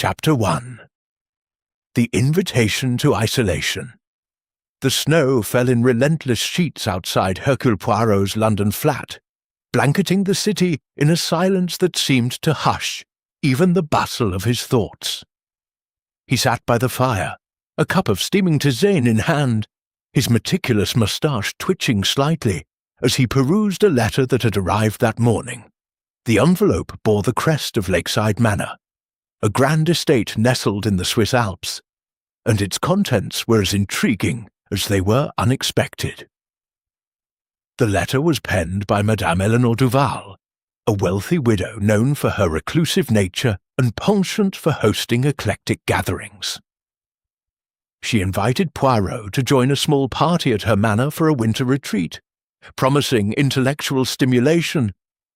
Chapter 1. The Invitation to Isolation. The snow fell in relentless sheets outside Hercule Poirot's London flat, blanketing the city in a silence that seemed to hush even the bustle of his thoughts. He sat by the fire, a cup of steaming tisane in hand, his meticulous moustache twitching slightly as he perused a letter that had arrived that morning. The envelope bore the crest of Lakeside Manor, a grand estate nestled in the Swiss Alps, and its contents were as intriguing as they were unexpected. The letter was penned by Madame Eleanor Duval, a wealthy widow known for her reclusive nature and penchant for hosting eclectic gatherings. She invited Poirot to join a small party at her manor for a winter retreat, promising intellectual stimulation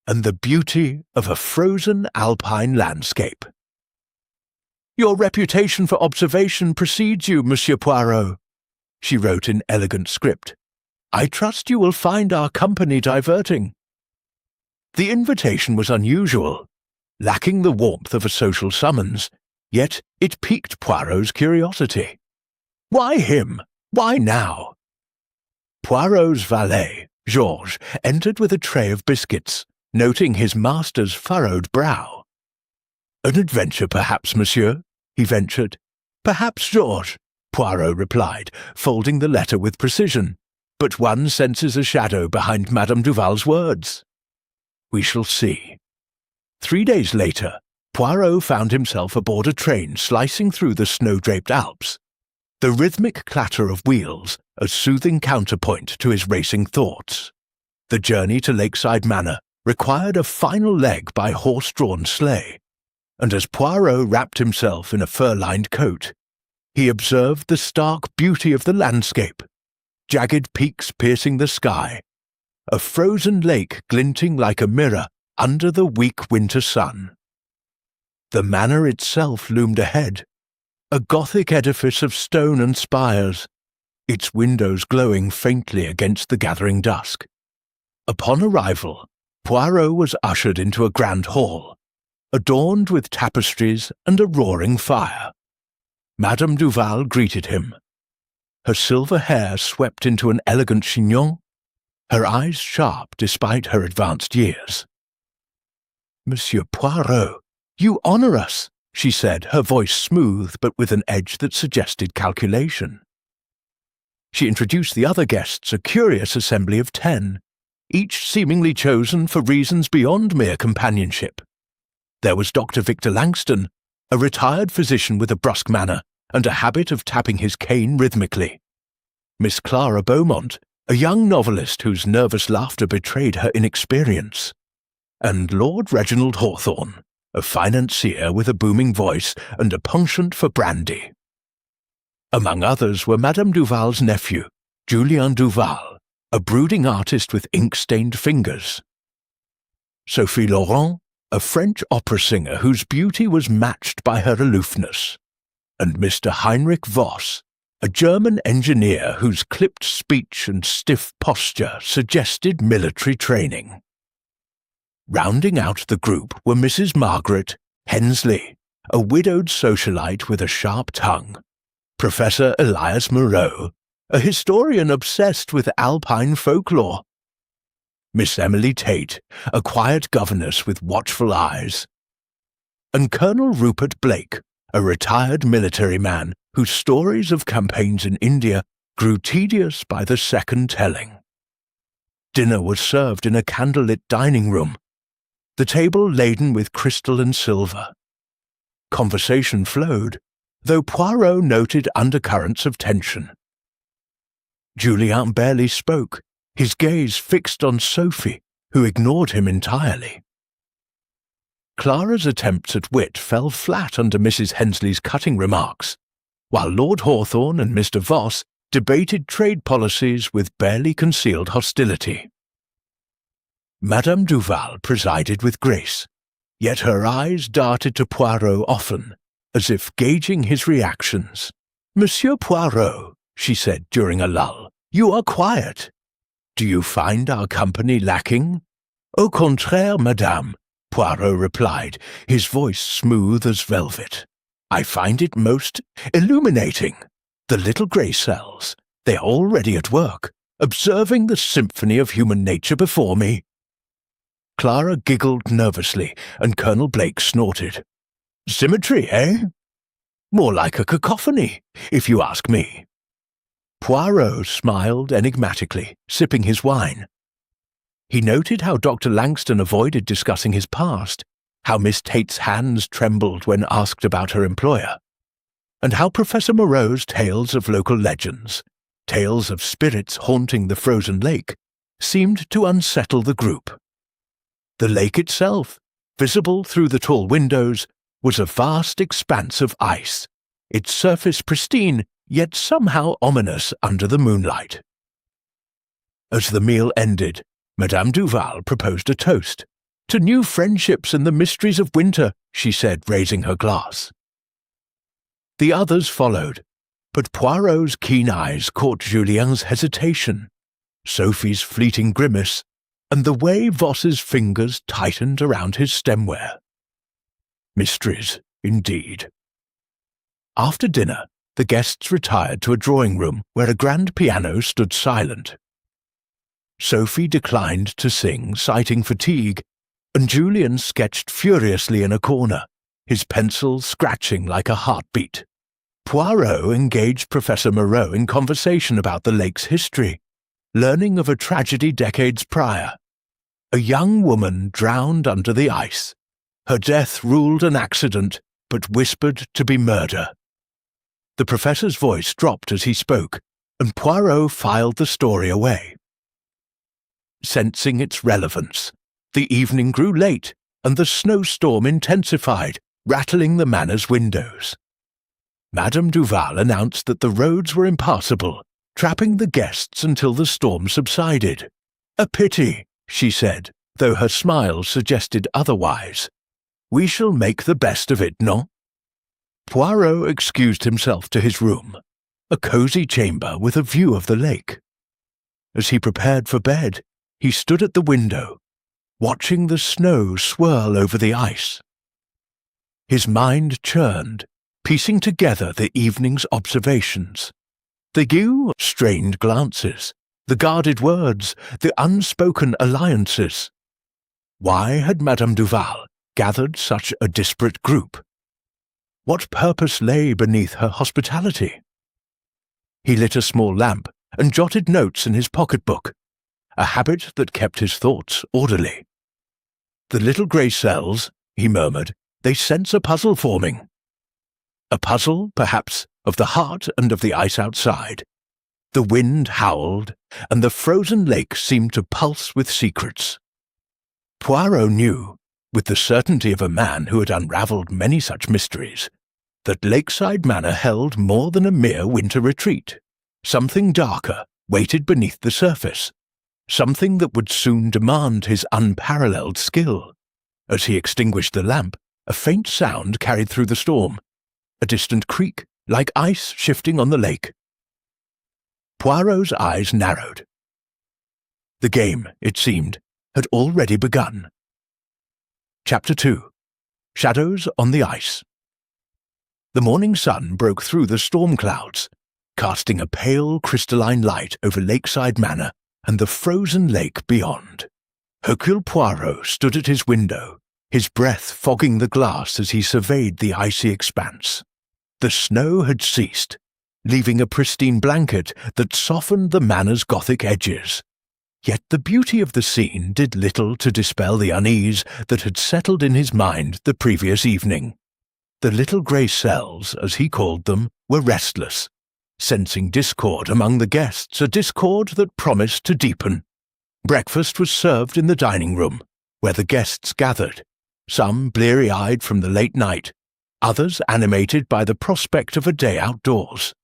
and the beauty of a frozen alpine landscape. "Your reputation for observation precedes you, Monsieur Poirot," she wrote in elegant script. "I trust you will find our company diverting." The invitation was unusual, lacking the warmth of a social summons, yet it piqued Poirot's curiosity. Why him? Why now? Poirot's valet, Georges, entered with a tray of biscuits, noting his master's furrowed brow. "An adventure, perhaps, monsieur?" he ventured. "Perhaps, Georges," Poirot replied, folding the letter with precision, "but one senses a shadow behind Madame Duval's words." "We shall see." 3 days later, Poirot found himself aboard a train slicing through the snow-draped Alps, the rhythmic clatter of wheels a soothing counterpoint to his racing thoughts. The journey to Lakeside Manor required a final leg by horse-drawn sleigh, and as Poirot wrapped himself in a fur-lined coat, he observed the stark beauty of the landscape, jagged peaks piercing the sky, a frozen lake glinting like a mirror under the weak winter sun. The manor itself loomed ahead, a Gothic edifice of stone and spires, its windows glowing faintly against the gathering dusk. Upon arrival, Poirot was ushered into a grand hall, adorned with tapestries and a roaring fire. Madame Duval greeted him. Her silver hair swept into an elegant chignon, her eyes sharp despite her advanced years. "Monsieur Poirot, you honour us," she said, her voice smooth but with an edge that suggested calculation. She introduced the other guests, a curious assembly of 10, each seemingly chosen for reasons beyond mere companionship. There was Dr. Victor Langston, a retired physician with a brusque manner and a habit of tapping his cane rhythmically. Miss Clara Beaumont, a young novelist whose nervous laughter betrayed her inexperience. And Lord Reginald Hawthorne, a financier with a booming voice and a penchant for brandy. Among others were Madame Duval's nephew, Julien Duval, a brooding artist with ink-stained fingers. Sophie Laurent, a French opera singer whose beauty was matched by her aloofness, and Mr. Heinrich Voss, a German engineer whose clipped speech and stiff posture suggested military training. Rounding out the group were Mrs. Margaret Hensley, a widowed socialite with a sharp tongue, Professor Elias Moreau, a historian obsessed with alpine folklore, Miss Emily Tate, a quiet governess with watchful eyes, and Colonel Rupert Blake, a retired military man whose stories of campaigns in India grew tedious by the second telling. Dinner was served in a candlelit dining room, the table laden with crystal and silver. Conversation flowed, though Poirot noted undercurrents of tension. Julien barely spoke, his gaze fixed on Sophie, who ignored him entirely. Clara's attempts at wit fell flat under Mrs. Hensley's cutting remarks, while Lord Hawthorne and Mr. Voss debated trade policies with barely concealed hostility. Madame Duval presided with grace, yet her eyes darted to Poirot often, as if gauging his reactions. "Monsieur Poirot," she said during a lull, "you are quiet. Do you find our company lacking?" "Au contraire, madame," Poirot replied, his voice smooth as velvet. I find it most illuminating. The little grey cells, they are already at work, observing the symphony of human nature before me." Clara giggled nervously, and Colonel Blake snorted. "Symmetry, eh? More like a cacophony, if you ask me." Poirot smiled enigmatically, sipping his wine. He noted how Dr. Langston avoided discussing his past, how Miss Tate's hands trembled when asked about her employer, and how Professor Moreau's tales of local legends, tales of spirits haunting the frozen lake, seemed to unsettle the group. The lake itself, visible through the tall windows, was a vast expanse of ice, its surface pristine, yet somehow ominous under the moonlight. As the meal ended, Madame Duval proposed a toast. "To new friendships and the mysteries of winter," she said, raising her glass. The others followed, but Poirot's keen eyes caught Julien's hesitation, Sophie's fleeting grimace, and the way Voss's fingers tightened around his stemware. Mysteries, indeed. After dinner, the guests retired to a drawing-room where a grand piano stood silent. Sophie declined to sing, citing fatigue, and Julien sketched furiously in a corner, his pencil scratching like a heartbeat. Poirot engaged Professor Moreau in conversation about the lake's history, learning of a tragedy decades prior. A young woman drowned under the ice. Her death ruled an accident, but whispered to be murder. The professor's voice dropped as he spoke, and Poirot filed the story away. Sensing its relevance, the evening grew late, and the snowstorm intensified, rattling the manor's windows. Madame Duval announced that the roads were impassable, trapping the guests until the storm subsided. "A pity," she said, though her smile suggested otherwise. "We shall make the best of it, no?" Poirot excused himself to his room, a cosy chamber with a view of the lake. As he prepared for bed, he stood at the window, watching the snow swirl over the ice. His mind churned, piecing together the evening's observations. The strained glances, the guarded words, the unspoken alliances. Why had Madame Duval gathered such a disparate group? What purpose lay beneath her hospitality? He lit a small lamp and jotted notes in his pocketbook, a habit that kept his thoughts orderly. "The little grey cells," he murmured, "they sense a puzzle forming. A puzzle, perhaps, of the heart and of the ice outside. The wind howled, and the frozen lake seemed to pulse with secrets." Poirot knew, with the certainty of a man who had unravelled many such mysteries, that Lakeside Manor held more than a mere winter retreat. Something darker waited beneath the surface, something that would soon demand his unparalleled skill. As he extinguished the lamp, a faint sound carried through the storm, a distant creak, like ice shifting on the lake. Poirot's eyes narrowed. The game, it seemed, had already begun. Chapter 2. Shadows on the Ice. The morning sun broke through the storm clouds, casting a pale crystalline light over Lakeside Manor and the frozen lake beyond. Hercule Poirot stood at his window, his breath fogging the glass as he surveyed the icy expanse. The snow had ceased, leaving a pristine blanket that softened the manor's Gothic edges. Yet the beauty of the scene did little to dispel the unease that had settled in his mind the previous evening. The little grey cells, as he called them, were restless, sensing discord among the guests, a discord that promised to deepen. Breakfast was served in the dining-room, where the guests gathered, some bleary-eyed from the late night, others animated by the prospect of a day outdoors.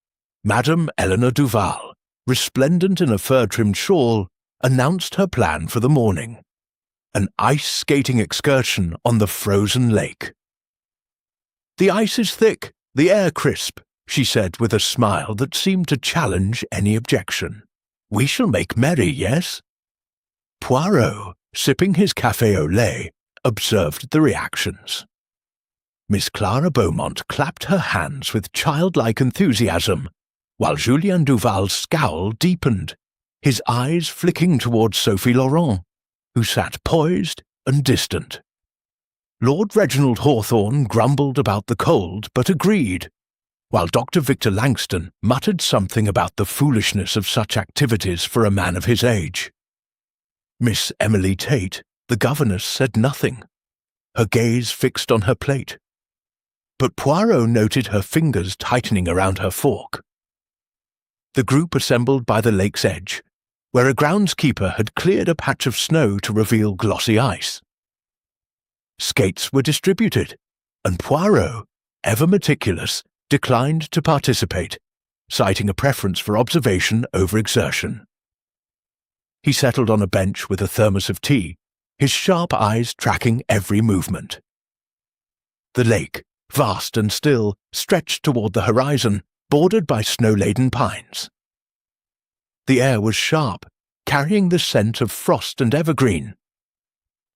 Madame Eleanor Duval, resplendent in a fur-trimmed shawl, announced her plan for the morning: an ice-skating excursion on the frozen lake. "The ice is thick, the air crisp," she said with a smile that seemed to challenge any objection. "We shall make merry, yes?" Poirot, sipping his café au lait, observed the reactions. Miss Clara Beaumont clapped her hands with childlike enthusiasm, while Julien Duval's scowl deepened, his eyes flicking towards Sophie Laurent, who sat poised and distant. Lord Reginald Hawthorne grumbled about the cold, but agreed, while Dr. Victor Langston muttered something about the foolishness of such activities for a man of his age. Miss Emily Tate, the governess, said nothing, her gaze fixed on her plate. But Poirot noted her fingers tightening around her fork. The group assembled by the lake's edge, where a groundskeeper had cleared a patch of snow to reveal glossy ice. Skates were distributed, and Poirot, ever meticulous, declined to participate, citing a preference for observation over exertion. He settled on a bench with a thermos of tea, his sharp eyes tracking every movement. The lake, vast and still, stretched toward the horizon, bordered by snow-laden pines. The air was sharp, carrying the scent of frost and evergreen.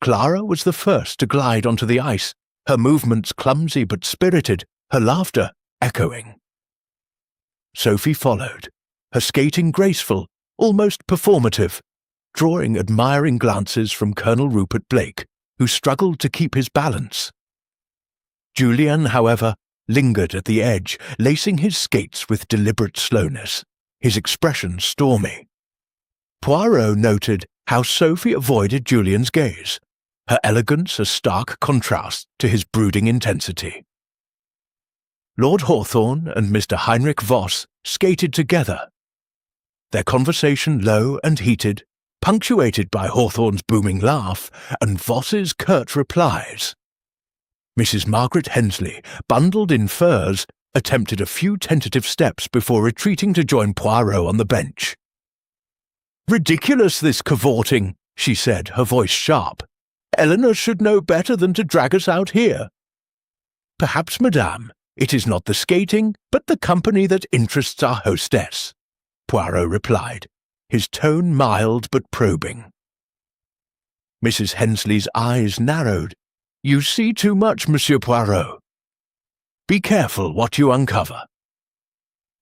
Clara was the first to glide onto the ice, her movements clumsy but spirited, her laughter echoing. Sophie followed, her skating graceful, almost performative, drawing admiring glances from Colonel Rupert Blake, who struggled to keep his balance. Julien, however, lingered at the edge, lacing his skates with deliberate slowness, his expression stormy. Poirot noted how Sophie avoided Julien's gaze, her elegance a stark contrast to his brooding intensity. Lord Hawthorne and Mr. Heinrich Voss skated together, their conversation low and heated, punctuated by Hawthorne's booming laugh and Voss's curt replies. Mrs. Margaret Hensley, bundled in furs, attempted a few tentative steps before retreating to join Poirot on the bench. "Ridiculous, this cavorting," she said, her voice sharp. "Eleanor should know better than to drag us out here." "Perhaps, madame, it is not the skating, but the company that interests our hostess," Poirot replied, his tone mild but probing. Mrs. Hensley's eyes narrowed. "You see too much, Monsieur Poirot. Be careful what you uncover."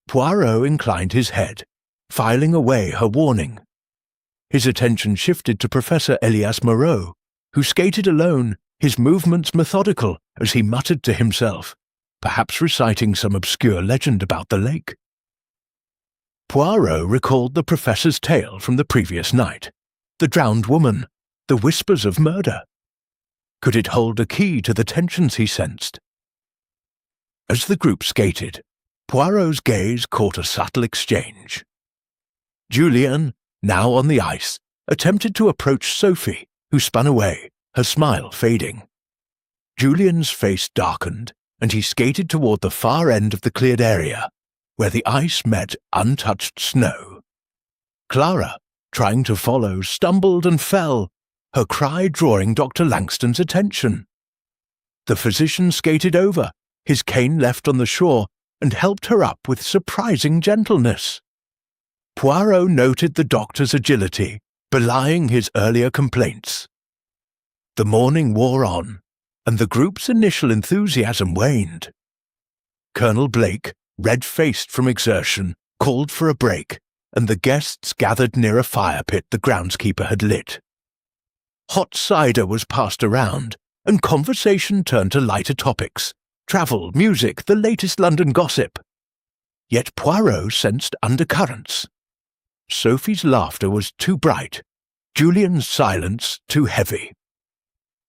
Poirot inclined his head, filing away her warning. His attention shifted to Professor Elias Moreau, who skated alone, his movements methodical as he muttered to himself, perhaps reciting some obscure legend about the lake. Poirot recalled the professor's tale from the previous night, the drowned woman, the whispers of murder. Could it hold a key to the tensions he sensed? As the group skated, Poirot's gaze caught a subtle exchange. Julien, now on the ice, attempted to approach Sophie, who spun away, her smile fading. Julien's face darkened, and he skated toward the far end of the cleared area, where the ice met untouched snow. Clara, trying to follow, stumbled and fell, her cry drawing Dr. Langston's attention. The physician skated over, his cane left on the shore, and helped her up with surprising gentleness. Poirot noted the doctor's agility, belying his earlier complaints. The morning wore on, and the group's initial enthusiasm waned. Colonel Blake, red-faced from exertion, called for a break, and the guests gathered near a fire pit the groundskeeper had lit. Hot cider was passed around, and conversation turned to lighter topics, travel, music, the latest London gossip. Yet Poirot sensed undercurrents. Sophie's laughter was too bright, Julien's silence too heavy.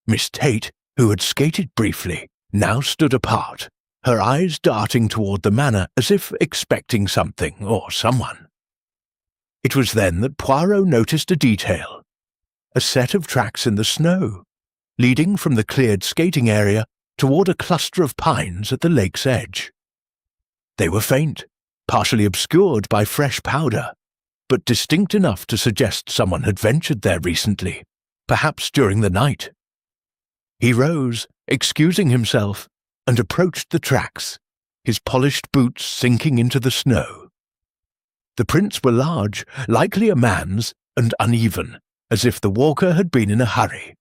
Miss Tate, who had skated briefly, now stood apart, her eyes darting toward the manor as if expecting something or someone. It was then that Poirot noticed a detail. A set of tracks in the snow, leading from the cleared skating area toward a cluster of pines at the lake's edge. They were faint, partially obscured by fresh powder, but distinct enough to suggest someone had ventured there recently, perhaps during the night. He rose, excusing himself, and approached the tracks, his polished boots sinking into the snow. The prints were large, likely a man's, and uneven, as if the walker had been in a hurry.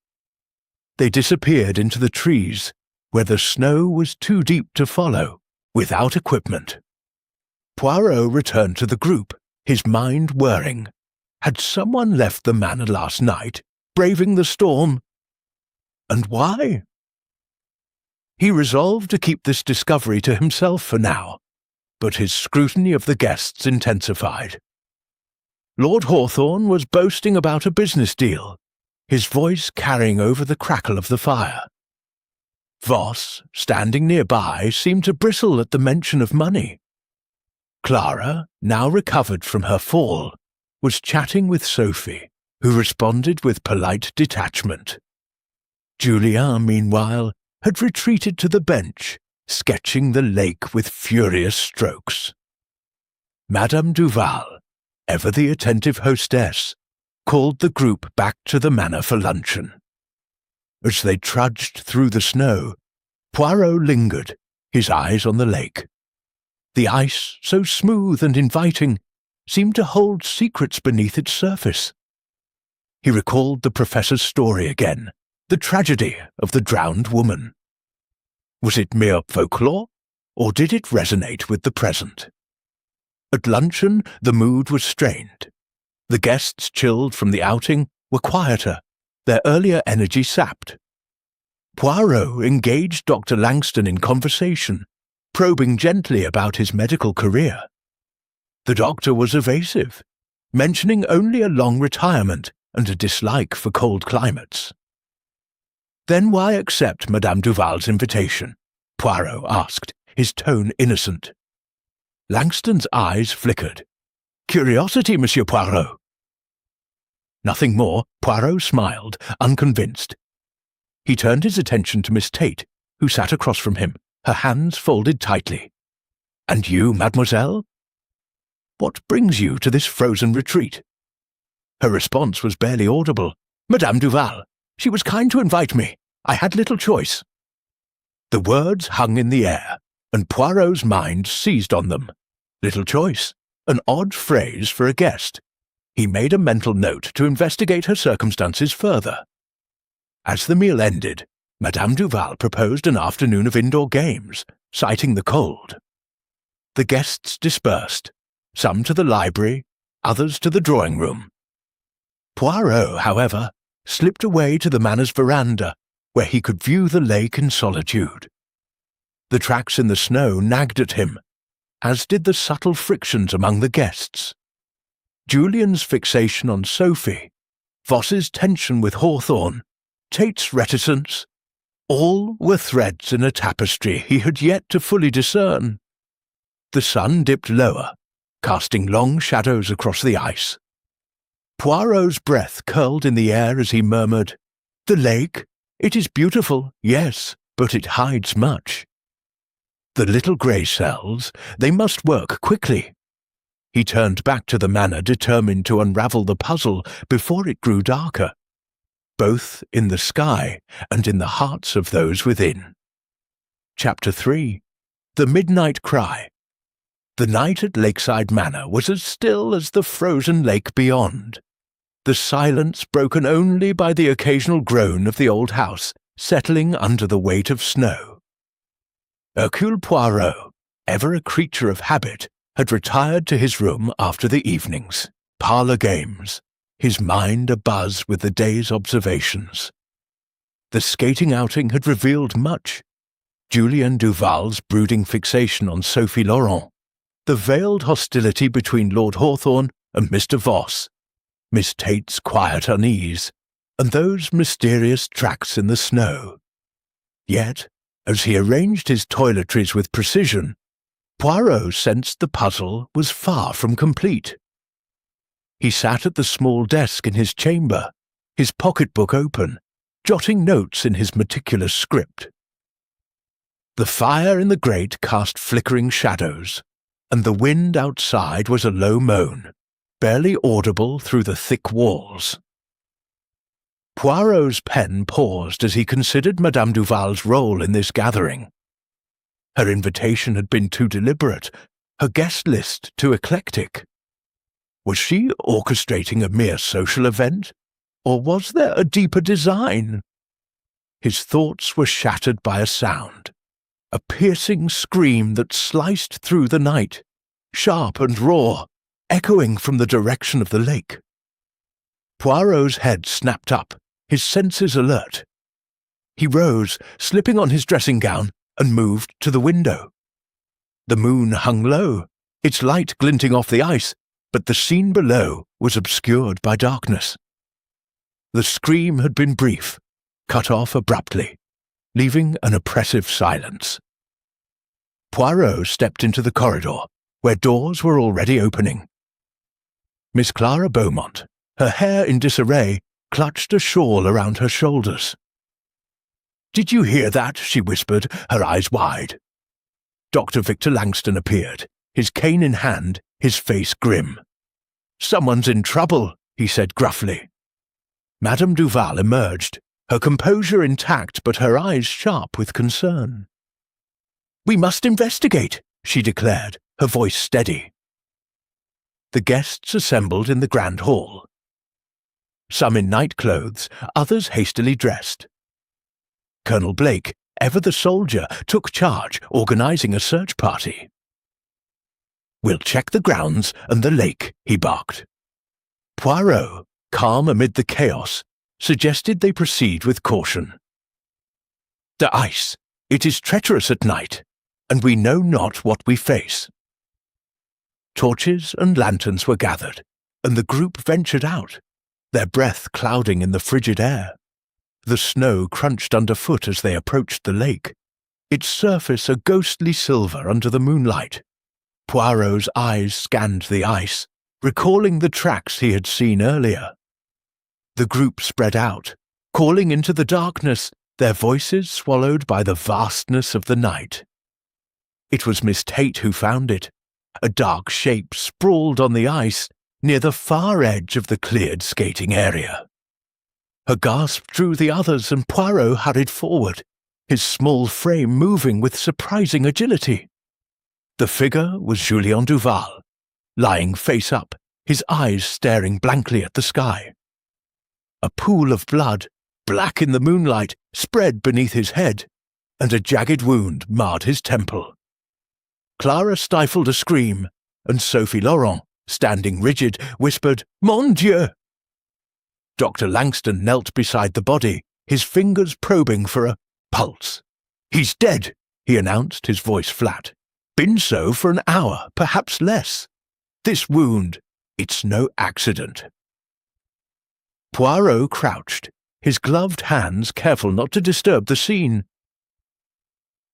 They disappeared into the trees, where the snow was too deep to follow, without equipment. Poirot returned to the group, his mind whirring. Had someone left the manor last night, braving the storm? And why? He resolved to keep this discovery to himself for now, but his scrutiny of the guests intensified. Lord Hawthorne was boasting about a business deal, his voice carrying over the crackle of the fire. Voss, standing nearby, seemed to bristle at the mention of money. Clara, now recovered from her fall, was chatting with Sophie, who responded with polite detachment. Julien, meanwhile, had retreated to the bench, sketching the lake with furious strokes. Madame Duval, ever the attentive hostess, called the group back to the manor for luncheon. As they trudged through the snow, Poirot lingered, his eyes on the lake. The ice, so smooth and inviting, seemed to hold secrets beneath its surface. He recalled the professor's story again, the tragedy of the drowned woman. Was it mere folklore, or did it resonate with the present? At luncheon, the mood was strained. The guests, chilled from the outing, were quieter, their earlier energy sapped. Poirot engaged Dr. Langston in conversation, probing gently about his medical career. The doctor was evasive, mentioning only a long retirement and a dislike for cold climates. "Then why accept Madame Duval's invitation?" Poirot asked, his tone innocent. Langston's eyes flickered. "Curiosity, Monsieur Poirot." Nothing more. Poirot smiled, unconvinced. He turned his attention to Miss Tate, who sat across from him, her hands folded tightly. "And you, mademoiselle? What brings you to this frozen retreat?" Her response was barely audible. "Madame Duval. She was kind to invite me. I had little choice." The words hung in the air, and Poirot's mind seized on them. Little choice, an odd phrase for a guest. He made a mental note to investigate her circumstances further. As the meal ended, Madame Duval proposed an afternoon of indoor games, citing the cold. The guests dispersed, some to the library, others to the drawing room. Poirot, however, slipped away to the manor's veranda, where he could view the lake in solitude. The tracks in the snow nagged at him, as did the subtle frictions among the guests. Julian's fixation on Sophie, Voss's tension with Hawthorne, Tate's reticence, all were threads in a tapestry he had yet to fully discern. The sun dipped lower, casting long shadows across the ice. Poirot's breath curled in the air as he murmured, "The lake, it is beautiful, yes, but it hides much. The little grey cells, they must work quickly." He turned back to the manor, determined to unravel the puzzle before it grew darker, both in the sky and in the hearts of those within. Chapter 3. The Midnight Cry. The night at Lakeside Manor was as still as the frozen lake beyond, the silence broken only by the occasional groan of the old house settling under the weight of snow. Hercule Poirot, ever a creature of habit, had retired to his room after the evenings, parlour games, his mind abuzz with the day's observations. The skating outing had revealed much. Julian Duval's brooding fixation on Sophie Laurent, the veiled hostility between Lord Hawthorne and Mr. Voss, Miss Tate's quiet unease, and those mysterious tracks in the snow. Yet, as he arranged his toiletries with precision, Poirot sensed the puzzle was far from complete. He sat at the small desk in his chamber, his pocketbook open, jotting notes in his meticulous script. The fire in the grate cast flickering shadows, and the wind outside was a low moan, barely audible through the thick walls. Poirot's pen paused as he considered Madame Duval's role in this gathering. Her invitation had been too deliberate, her guest list too eclectic. Was she orchestrating a mere social event, or was there a deeper design? his thoughts were shattered by a sound. A piercing scream that sliced through the night, sharp and raw, echoing from the direction of the lake. Poirot's head snapped up, his senses alert. He rose, slipping on his dressing gown, and moved to the window. The moon hung low, its light glinting off the ice, but the scene below was obscured by darkness. The scream had been brief, cut off abruptly, leaving an oppressive silence. Poirot stepped into the corridor, where doors were already opening. Miss Clara Beaumont, her hair in disarray, clutched a shawl around her shoulders. "Did you hear that?" she whispered, her eyes wide. Dr. Victor Langston appeared, his cane in hand, his face grim. "Someone's in trouble," he said gruffly. Madame Duval emerged, her composure intact but her eyes sharp with concern. "We must investigate," she declared, her voice steady. The guests assembled in the grand hall. Some in night-clothes, others hastily dressed. Colonel Blake, ever the soldier, took charge, organizing a search party. "We'll check the grounds and the lake," he barked. Poirot, calm amid the chaos, suggested they proceed with caution. "The ice, it is treacherous at night, and we know not what we face." Torches and lanterns were gathered, and the group ventured out, their breath clouding in the frigid air. The snow crunched underfoot as they approached the lake, its surface a ghostly silver under the moonlight. Poirot's eyes scanned the ice, recalling the tracks he had seen earlier. The group spread out, calling into the darkness, their voices swallowed by the vastness of the night. It was Miss Tate who found it. A dark shape sprawled on the ice near the far edge of the cleared skating area. Her gasp drew the others, and Poirot hurried forward, his small frame moving with surprising agility. The figure was Julien Duval, lying face up, his eyes staring blankly at the sky. A pool of blood, black in the moonlight, spread beneath his head, and a jagged wound marred his temple. Clara stifled a scream, and Sophie Laurent, standing rigid, whispered, "Mon Dieu!" Dr. Langston knelt beside the body, his fingers probing for a pulse. "He's dead," he announced, his voice flat. "Been so for an hour, perhaps less. This wound, it's no accident." Poirot crouched, his gloved hands careful not to disturb the scene.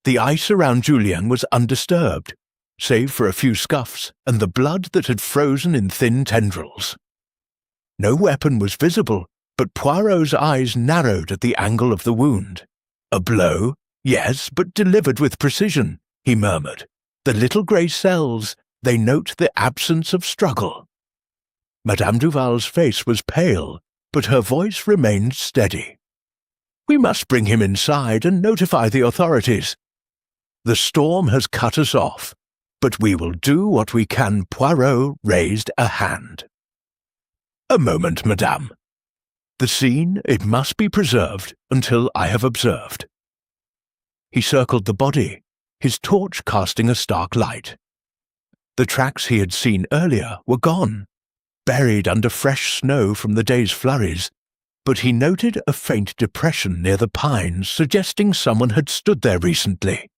The ice around Julien was undisturbed, save for a few scuffs and the blood that had frozen in thin tendrils. No weapon was visible, but Poirot's eyes narrowed at the angle of the wound. "A blow, yes, but delivered with precision," he murmured. "The little grey cells, they note the absence of struggle." Madame Duval's face was pale, but her voice remained steady. "We must bring him inside and notify the authorities. The storm has cut us off, but we will do what we can." Poirot raised a hand. "A moment, madame. The scene, it must be preserved until I have observed." He circled the body, his torch casting a stark light. The tracks he had seen earlier were gone, buried under fresh snow from the day's flurries, but he noted a faint depression near the pines suggesting someone had stood there recently.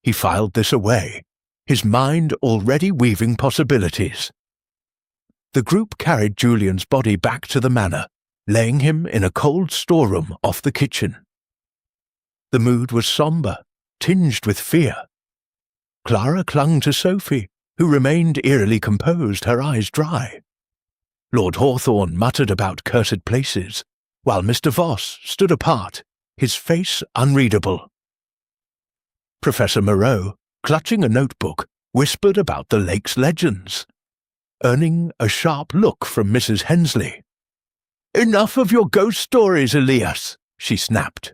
He filed this away, his mind already weaving possibilities. The group carried Julian's body back to the manor, laying him in a cold storeroom off the kitchen. The mood was sombre, tinged with fear. Clara clung to Sophie, who remained eerily composed, her eyes dry. Lord Hawthorne muttered about cursed places, while Mr. Voss stood apart, his face unreadable. Professor Moreau, clutching a notebook, whispered about the lake's legends, earning a sharp look from Mrs. Hensley. "Enough of your ghost stories, Elias," she snapped.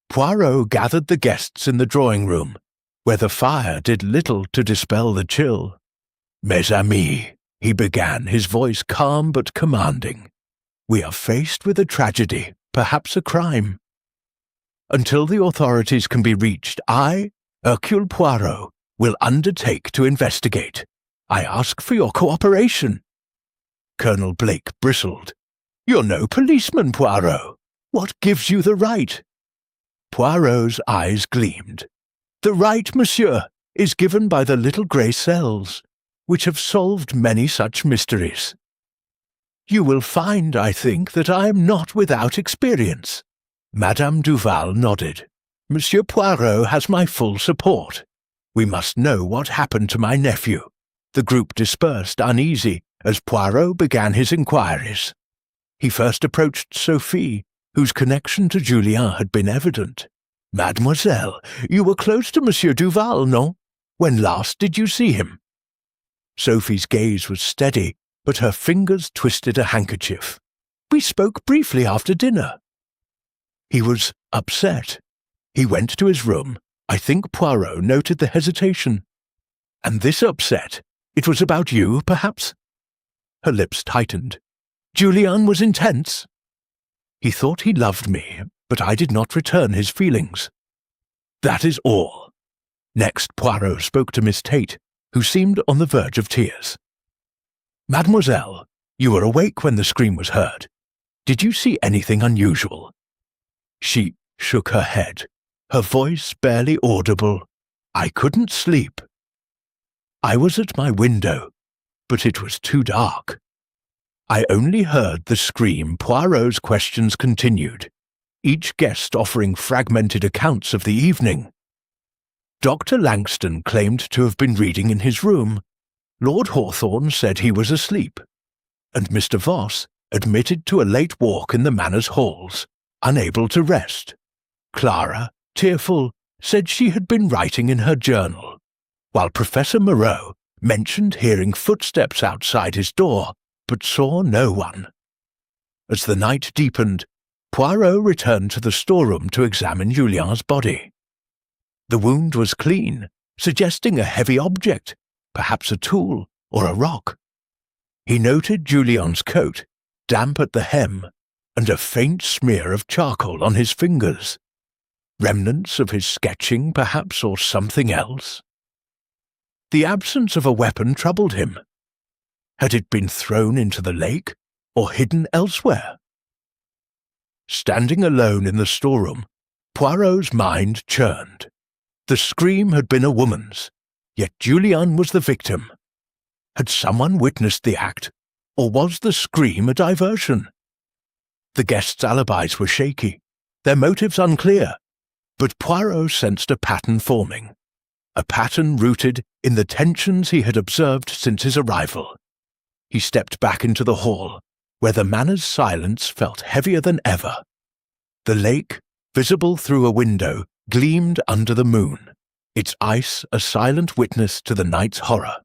Poirot gathered the guests in the drawing-room, where the fire did little to dispel the chill. "Mes amis," he began, his voice calm but commanding. "We are faced with a tragedy, perhaps a crime. Until the authorities can be reached, I, Hercule Poirot, will undertake to investigate. I ask for your cooperation." Colonel Blake bristled. "You're no policeman, Poirot. What gives you the right?" Poirot's eyes gleamed. "The right, monsieur, is given by the little grey cells, which have solved many such mysteries. You will find, I think, that I am not without experience." Madame Duval nodded. "Monsieur Poirot has my full support. We must know what happened to my nephew." The group dispersed uneasy as Poirot began his inquiries. He first approached Sophie, whose connection to Julien had been evident. "Mademoiselle, you were close to Monsieur Duval, no? When last did you see him?" Sophie's gaze was steady, but her fingers twisted a handkerchief. "We spoke briefly after dinner." "He was upset. He went to his room." I think Poirot noted the hesitation. "And this upset? It was about you, perhaps?" Her lips tightened. "Julien was intense." "He thought he loved me, but I did not return his feelings. That is all." Next, Poirot spoke to Miss Tate, who seemed on the verge of tears. "Mademoiselle, you were awake when the scream was heard. Did you see anything unusual?" She shook her head, her voice barely audible. "I couldn't sleep. I was at my window, but it was too dark. I only heard the scream." Poirot's questions continued, each guest offering fragmented accounts of the evening. Dr. Langston claimed to have been reading in his room. Lord Hawthorne said he was asleep, and Mr. Voss admitted to a late walk in the manor's halls, unable to rest. Clara, tearful, said she had been writing in her journal, while Professor Moreau mentioned hearing footsteps outside his door, but saw no one. As the night deepened, Poirot returned to the storeroom to examine Julien's body. The wound was clean, suggesting a heavy object, perhaps a tool or a rock. He noted Julien's coat, damp at the hem, and a faint smear of charcoal on his fingers. Remnants of his sketching, perhaps, or something else. The absence of a weapon troubled him. Had it been thrown into the lake, or hidden elsewhere? Standing alone in the storeroom, Poirot's mind churned. The scream had been a woman's, yet Julien was the victim. Had someone witnessed the act, or was the scream a diversion? The guests' alibis were shaky, their motives unclear, but Poirot sensed a pattern forming, a pattern rooted in the tensions he had observed since his arrival. He stepped back into the hall, where the manor's silence felt heavier than ever. The lake, visible through a window, gleamed under the moon, its ice a silent witness to the night's horror.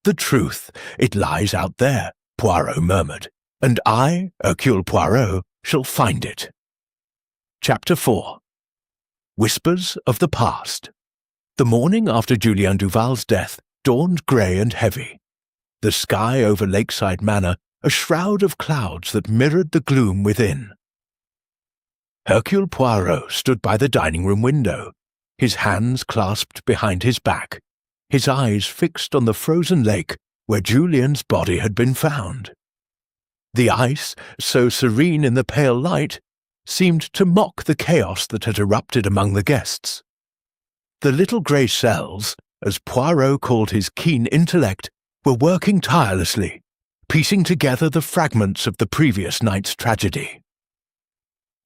"The truth, it lies out there," Poirot murmured, "and I, Hercule Poirot, shall find it." Chapter 4. Whispers of the Past. The morning after Julien Duval's death dawned grey and heavy. The sky over Lakeside Manor a shroud of clouds that mirrored the gloom within. Hercule Poirot stood by the dining-room window, his hands clasped behind his back, his eyes fixed on the frozen lake where Julien's body had been found. The ice, so serene in the pale light, seemed to mock the chaos that had erupted among the guests. The little grey cells, as Poirot called his keen intellect, were working tirelessly, piecing together the fragments of the previous night's tragedy.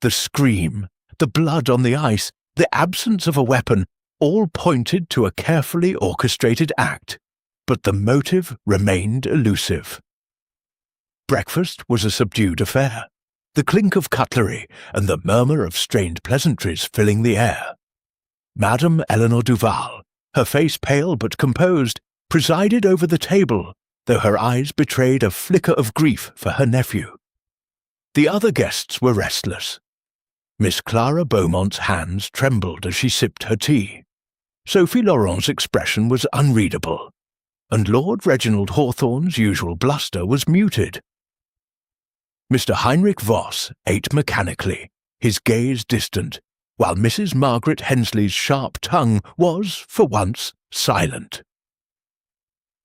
The scream, the blood on the ice, the absence of a weapon, all pointed to a carefully orchestrated act, but the motive remained elusive. Breakfast was a subdued affair, the clink of cutlery and the murmur of strained pleasantries filling the air. Madame Eleanor Duval, her face pale but composed, presided over the table, though her eyes betrayed a flicker of grief for her nephew. The other guests were restless. Miss Clara Beaumont's hands trembled as she sipped her tea. Sophie Laurent's expression was unreadable, and Lord Reginald Hawthorne's usual bluster was muted. Mr. Heinrich Voss ate mechanically, his gaze distant, while Mrs. Margaret Hensley's sharp tongue was, for once, silent.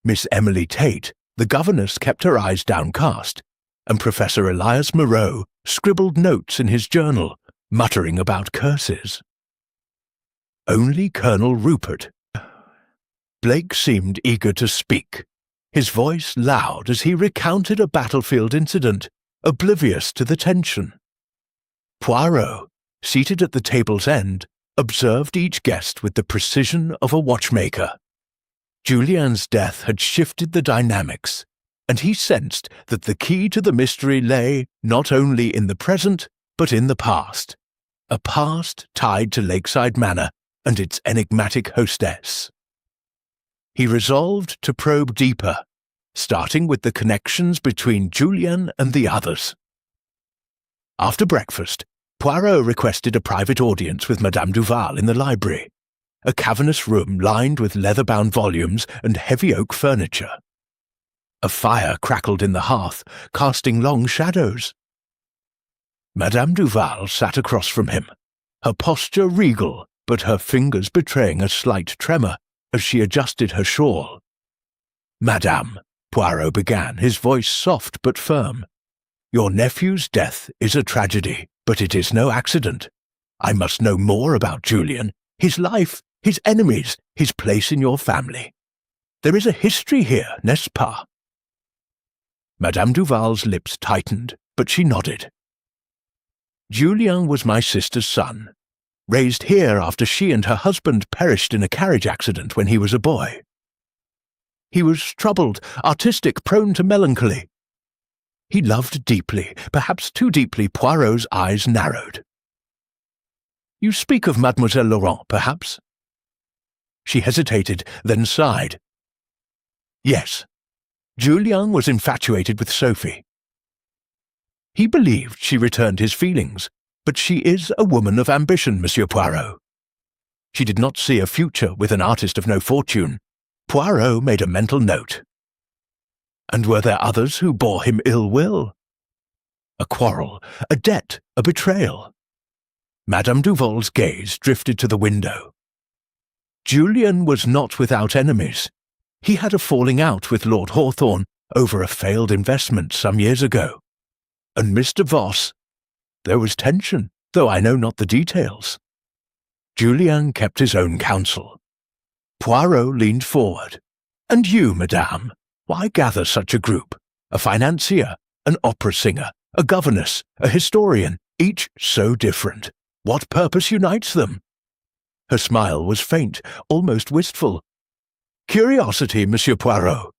Miss Emily Tate, the governess, kept her eyes downcast, and Professor Elias Moreau scribbled notes in his journal, muttering about curses. Only Colonel Rupert. Blake seemed eager to speak, his voice loud as he recounted a battlefield incident, oblivious to the tension. Poirot, seated at the table's end, observed each guest with the precision of a watchmaker. Julien's death had shifted the dynamics, and he sensed that the key to the mystery lay not only in the present, but in the past, a past tied to Lakeside Manor and its enigmatic hostess. He resolved to probe deeper, starting with the connections between Julien and the others. After breakfast, Poirot requested a private audience with Madame Duval in the library, a cavernous room lined with leather-bound volumes and heavy oak furniture. A fire crackled in the hearth, casting long shadows. Madame Duval sat across from him, her posture regal, but her fingers betraying a slight tremor as she adjusted her shawl. "Madame," Poirot began, his voice soft but firm, "your nephew's death is a tragedy, but it is no accident. I must know more about Julien, his life, his enemies, his place in your family. There is a history here, n'est-ce pas?" Madame Duval's lips tightened, but she nodded. "Julien was my sister's son, raised here after she and her husband perished in a carriage accident when he was a boy. He was troubled, artistic, prone to melancholy. He loved deeply, perhaps too deeply." Poirot's eyes narrowed. "You speak of Mademoiselle Laurent, perhaps?" She hesitated, then sighed. "Yes. Julien was infatuated with Sophie. He believed she returned his feelings, but she is a woman of ambition, Monsieur Poirot. She did not see a future with an artist of no fortune." Poirot made a mental note. "And were there others who bore him ill will? A quarrel, a debt, a betrayal?" Madame Duval's gaze drifted to the window. "Julien was not without enemies. He had a falling out with Lord Hawthorne over a failed investment some years ago. And Mr. Voss, there was tension, though I know not the details. Julien kept his own counsel." Poirot leaned forward. "And you, madame, why gather such a group? A financier, an opera singer, a governess, a historian, each so different. What purpose unites them?" Her smile was faint, almost wistful. "Curiosity, Monsieur Poirot.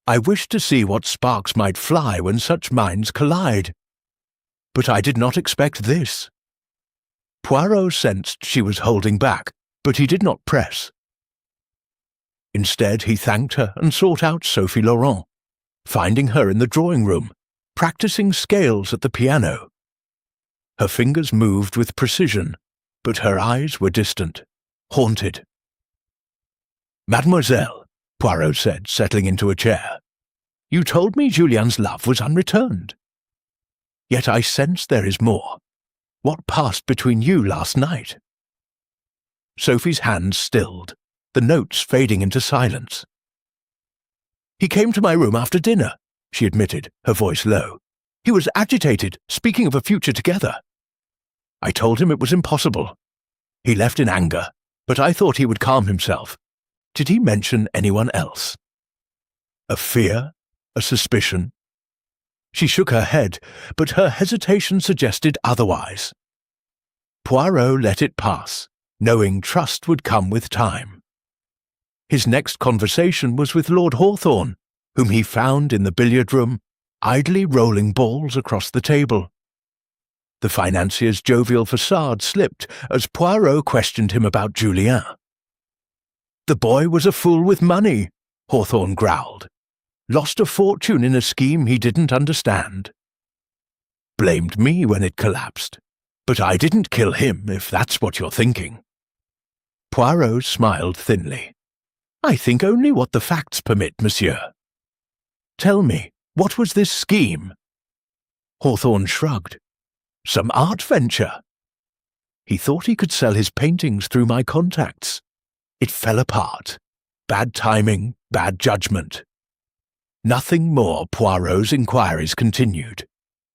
I wished to see what sparks might fly when such minds collide. But I did not expect this." Poirot sensed she was holding back, but he did not press. Instead, he thanked her and sought out Sophie Laurent, finding her in the drawing-room, practicing scales at the piano. Her fingers moved with precision, but her eyes were distant, haunted. "Mademoiselle," Poirot said, settling into a chair, "you told me Julien's love was unreturned. Yet I sense there is more. What passed between you last night?" Sophie's hands stilled, the notes fading into silence. "He came to my room after dinner," she admitted, her voice low. "He was agitated, speaking of a future together. I told him it was impossible. He left in anger, but I thought he would calm himself. Did he mention anyone else? A fear? A suspicion?" She shook her head, but her hesitation suggested otherwise. Poirot let it pass, knowing trust would come with time. His next conversation was with Lord Hawthorne, whom he found in the billiard-room, idly rolling balls across the table. The financier's jovial facade slipped as Poirot questioned him about Julien. "The boy was a fool with money," Hawthorne growled. "Lost a fortune in a scheme he didn't understand. Blamed me when it collapsed. But I didn't kill him, if that's what you're thinking." Poirot smiled thinly. "I think only what the facts permit, monsieur. Tell me, what was this scheme?" Hawthorne shrugged. "Some art venture." He thought he could sell his paintings through my contacts. It fell apart. Bad timing, bad judgment. Nothing more. Poirot's inquiries continued,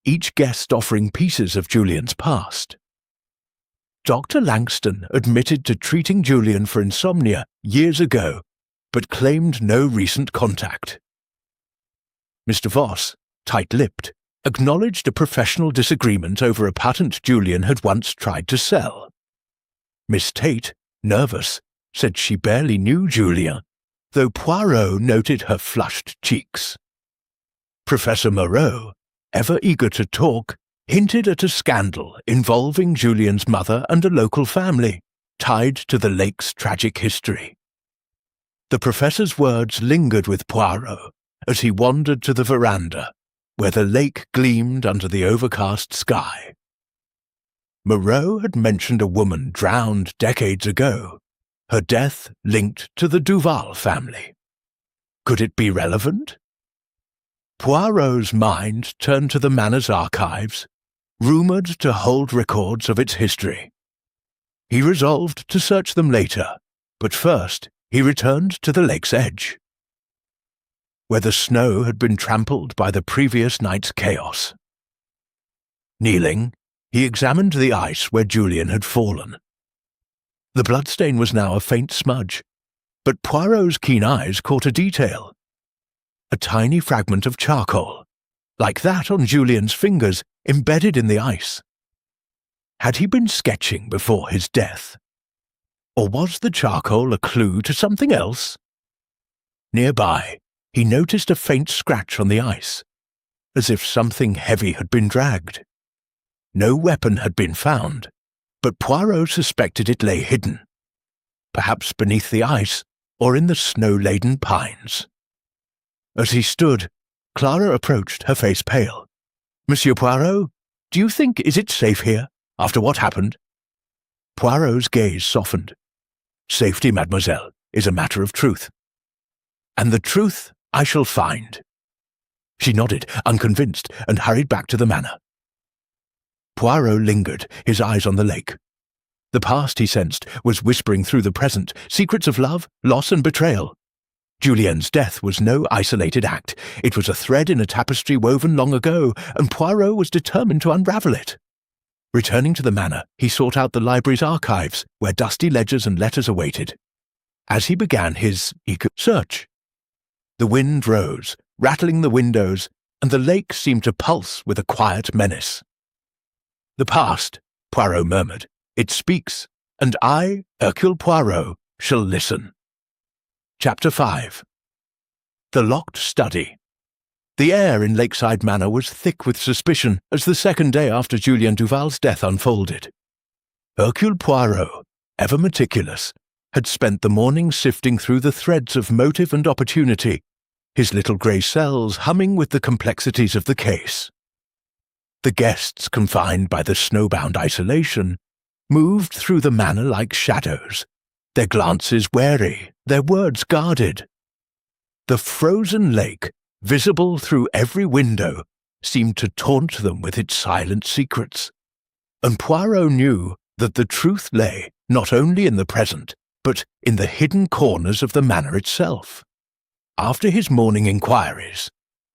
each guest offering pieces of Julian's past. Dr. Langston admitted to treating Julian for insomnia years ago, but claimed no recent contact. Mr. Voss, tight-lipped, acknowledged a professional disagreement over a patent Julian had once tried to sell. Miss Tate, nervous, said she barely knew Julia, though Poirot noted her flushed cheeks. Professor Moreau, ever eager to talk, hinted at a scandal involving Julian's mother and a local family, tied to the lake's tragic history. The professor's words lingered with Poirot as he wandered to the veranda, where the lake gleamed under the overcast sky. Moreau had mentioned a woman drowned decades ago, her death linked to the Duval family. Could it be relevant? Poirot's mind turned to the manor's archives, rumoured to hold records of its history. He resolved to search them later, but first he returned to the lake's edge, where the snow had been trampled by the previous night's chaos. Kneeling, he examined the ice where Julian had fallen. The bloodstain was now a faint smudge, but Poirot's keen eyes caught a detail. A tiny fragment of charcoal, like that on Julian's fingers, embedded in the ice. Had he been sketching before his death? Or was the charcoal a clue to something else? Nearby, he noticed a faint scratch on the ice, as if something heavy had been dragged. No weapon had been found, but Poirot suspected it lay hidden, perhaps beneath the ice or in the snow-laden pines. As he stood, Clara approached, her face pale. "Monsieur Poirot, do you think is it safe here, after what happened?" Poirot's gaze softened. "Safety, mademoiselle, is a matter of truth. And the truth I shall find." She nodded, unconvinced, and hurried back to the manor. Poirot lingered, his eyes on the lake. The past, he sensed, was whispering through the present, secrets of love, loss and betrayal. Julien's death was no isolated act. It was a thread in a tapestry woven long ago, and Poirot was determined to unravel it. Returning to the manor, he sought out the library's archives, where dusty ledgers and letters awaited. As he began his search, the wind rose, rattling the windows, and the lake seemed to pulse with a quiet menace. "The past," Poirot murmured. "It speaks, and I, Hercule Poirot, shall listen." Chapter 5. The Locked Study. The air in Lakeside Manor was thick with suspicion as the second day after Julien Duval's death unfolded. Hercule Poirot, ever meticulous, had spent the morning sifting through the threads of motive and opportunity, his little grey cells humming with the complexities of the case. The guests, confined by the snowbound isolation, moved through the manor like shadows, their glances wary, their words guarded. The frozen lake, visible through every window, seemed to taunt them with its silent secrets, and Poirot knew that the truth lay not only in the present, but in the hidden corners of the manor itself. After his morning inquiries,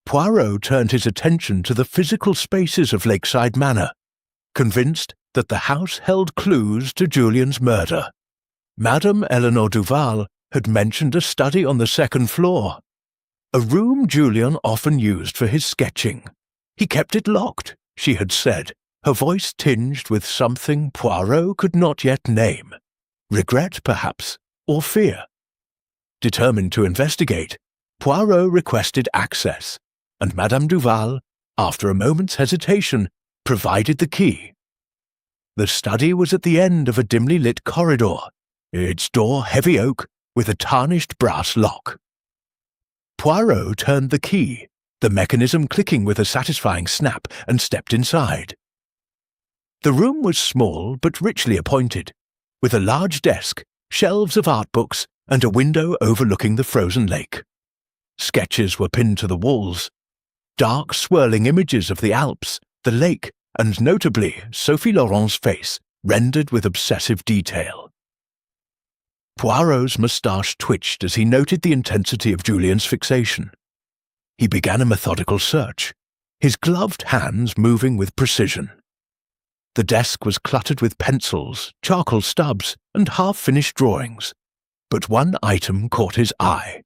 Poirot turned his attention to the physical spaces of Lakeside Manor, convinced that the house held clues to Julian's murder. Madame Eleanor Duval had mentioned a study on the second floor, a room Julian often used for his sketching. He kept it locked, she had said, her voice tinged with something Poirot could not yet name. Regret, perhaps, or fear. Determined to investigate, Poirot requested access, and Madame Duval, after a moment's hesitation, provided the key. The study was at the end of a dimly lit corridor, its door heavy oak with a tarnished brass lock. Poirot turned the key, the mechanism clicking with a satisfying snap, and stepped inside. The room was small but richly appointed, with a large desk, shelves of art books, and a window overlooking the frozen lake. Sketches were pinned to the walls, dark swirling images of the Alps, the lake, and notably Sophie Laurent's face, rendered with obsessive detail. Poirot's moustache twitched as he noted the intensity of Julian's fixation. He began a methodical search, his gloved hands moving with precision. The desk was cluttered with pencils, charcoal stubs, and half-finished drawings, but one item caught his eye.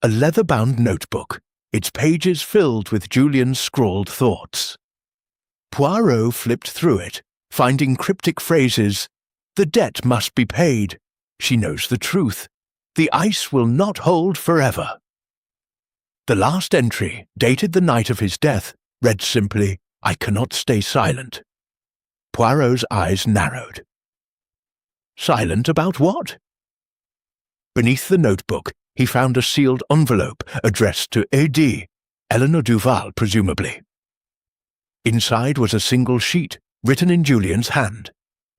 A leather-bound notebook, its pages filled with Julian's scrawled thoughts. Poirot flipped through it, finding cryptic phrases: "The debt must be paid. She knows the truth. The ice will not hold forever." The last entry, dated the night of his death, read simply, "I cannot stay silent." Poirot's eyes narrowed. Silent about what? Beneath the notebook, he found a sealed envelope addressed to A.D., Eleanor Duval, presumably. Inside was a single sheet, written in Julian's hand.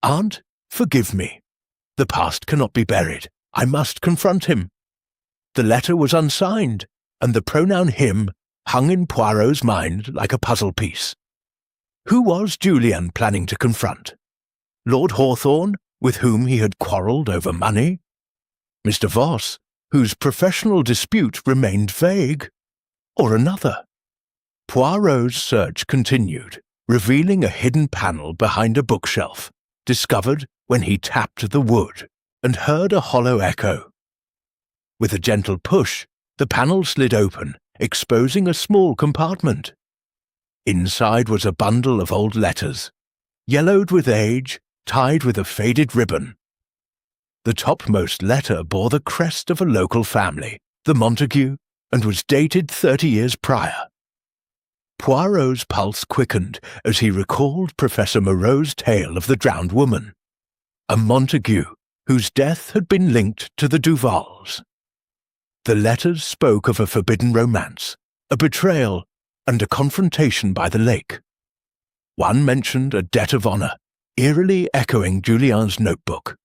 "Aunt, forgive me. The past cannot be buried. I must confront him." The letter was unsigned, and the pronoun him hung in Poirot's mind like a puzzle piece. Who was Julian planning to confront? Lord Hawthorne, with whom he had quarrelled over money? Mr. Voss, whose professional dispute remained vague? Or another? Poirot's search continued, revealing a hidden panel behind a bookshelf, discovered when he tapped the wood and heard a hollow echo. With a gentle push, the panel slid open, exposing a small compartment. Inside was a bundle of old letters, yellowed with age, tied with a faded ribbon. The topmost letter bore the crest of a local family, the Montague, and was dated 30 years prior. Poirot's pulse quickened as he recalled Professor Moreau's tale of the drowned woman, a Montague whose death had been linked to the Duvals. The letters spoke of a forbidden romance, a betrayal, and a confrontation by the lake. One mentioned a debt of honour, eerily echoing Julian's notebook.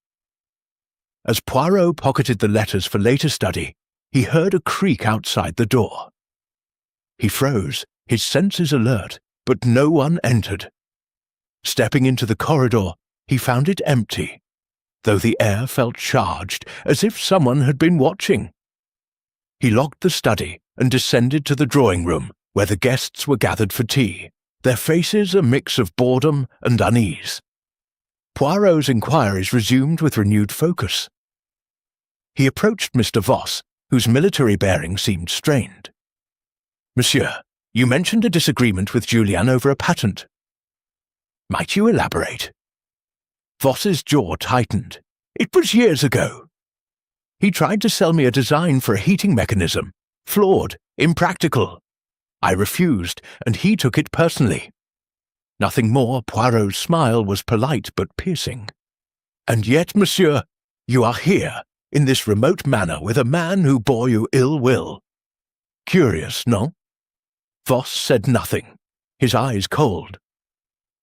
As Poirot pocketed the letters for later study, he heard a creak outside the door. He froze, his senses alert, but no one entered. Stepping into the corridor, he found it empty, though the air felt charged, as if someone had been watching. He locked the study and descended to the drawing room, where the guests were gathered for tea, their faces a mix of boredom and unease. Poirot's inquiries resumed with renewed focus. He approached Mr. Voss, whose military bearing seemed strained. "Monsieur, you mentioned a disagreement with Julian over a patent. Might you elaborate?" Voss's jaw tightened. "It was years ago. He tried to sell me a design for a heating mechanism, flawed, impractical. I refused, and he took it personally." Nothing more. Poirot's smile was polite but piercing. "And yet, monsieur, you are here, in this remote manner, with a man who bore you ill will. Curious, no?" Voss said nothing, his eyes cold.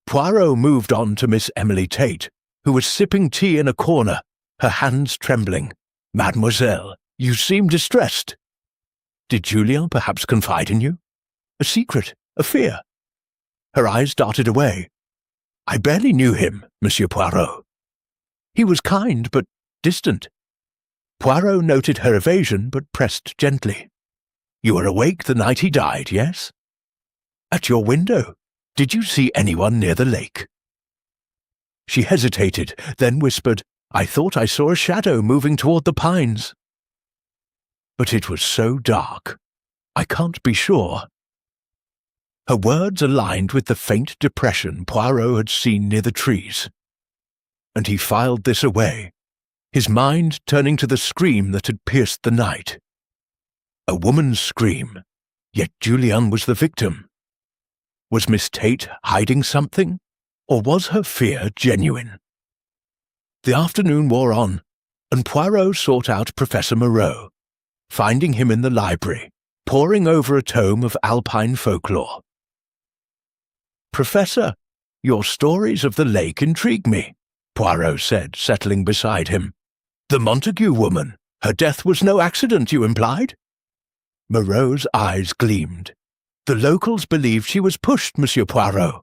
Poirot moved on to Miss Emily Tate, who was sipping tea in a corner, her hands trembling. "Mademoiselle, you seem distressed. Did Julian perhaps confide in you? A secret, a fear?" Her eyes darted away. "I barely knew him, Monsieur Poirot. He was kind, but distant." Poirot noted her evasion, but pressed gently. "You were awake the night he died, yes? At your window. Did you see anyone near the lake?" She hesitated, then whispered, "I thought I saw a shadow moving toward the pines. But it was so dark. I can't be sure." Her words aligned with the faint depression Poirot had seen near the trees. And he filed this away, his mind turning to the scream that had pierced the night. A woman's scream, yet Julian was the victim. Was Miss Tate hiding something, or was her fear genuine? The afternoon wore on, and Poirot sought out Professor Moreau, finding him in the library, poring over a tome of alpine folklore. "Professor, your stories of the lake intrigue me," Poirot said, settling beside him. "The Montague woman, her death was no accident, you implied?" Moreau's eyes gleamed. "The locals believe she was pushed, Monsieur Poirot.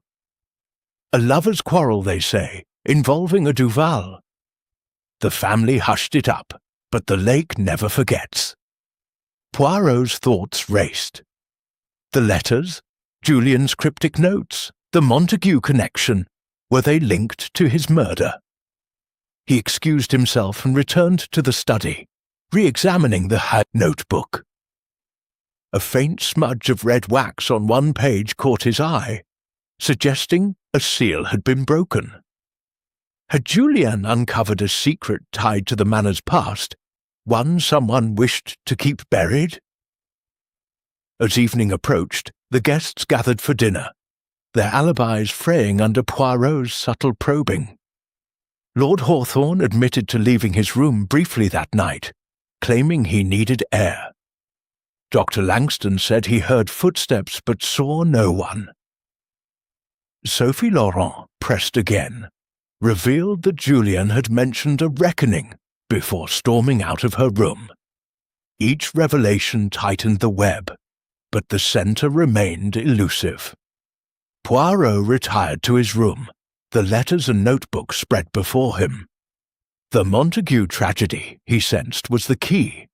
A lover's quarrel, they say, involving a Duval. The family hushed it up, but the lake never forgets. Poirot's thoughts raced. The letters, Julian's cryptic notes, the Montague connection, were they linked to his murder? He excused himself and returned to the study, re-examining the notebook. A faint smudge of red wax on one page caught his eye, suggesting a seal had been broken. Had Julian uncovered a secret tied to the manor's past, one someone wished to keep buried? As evening approached, the guests gathered for dinner, their alibis fraying under Poirot's subtle probing. Lord Hawthorne admitted to leaving his room briefly that night, claiming he needed air. Dr. Langston said he heard footsteps but saw no one. Sophie Laurent pressed again, revealed that Julian had mentioned a reckoning before storming out of her room. Each revelation tightened the web, but the centre remained elusive. Poirot retired to his room, the letters and notebooks spread before him. The Montague tragedy, he sensed, was the key,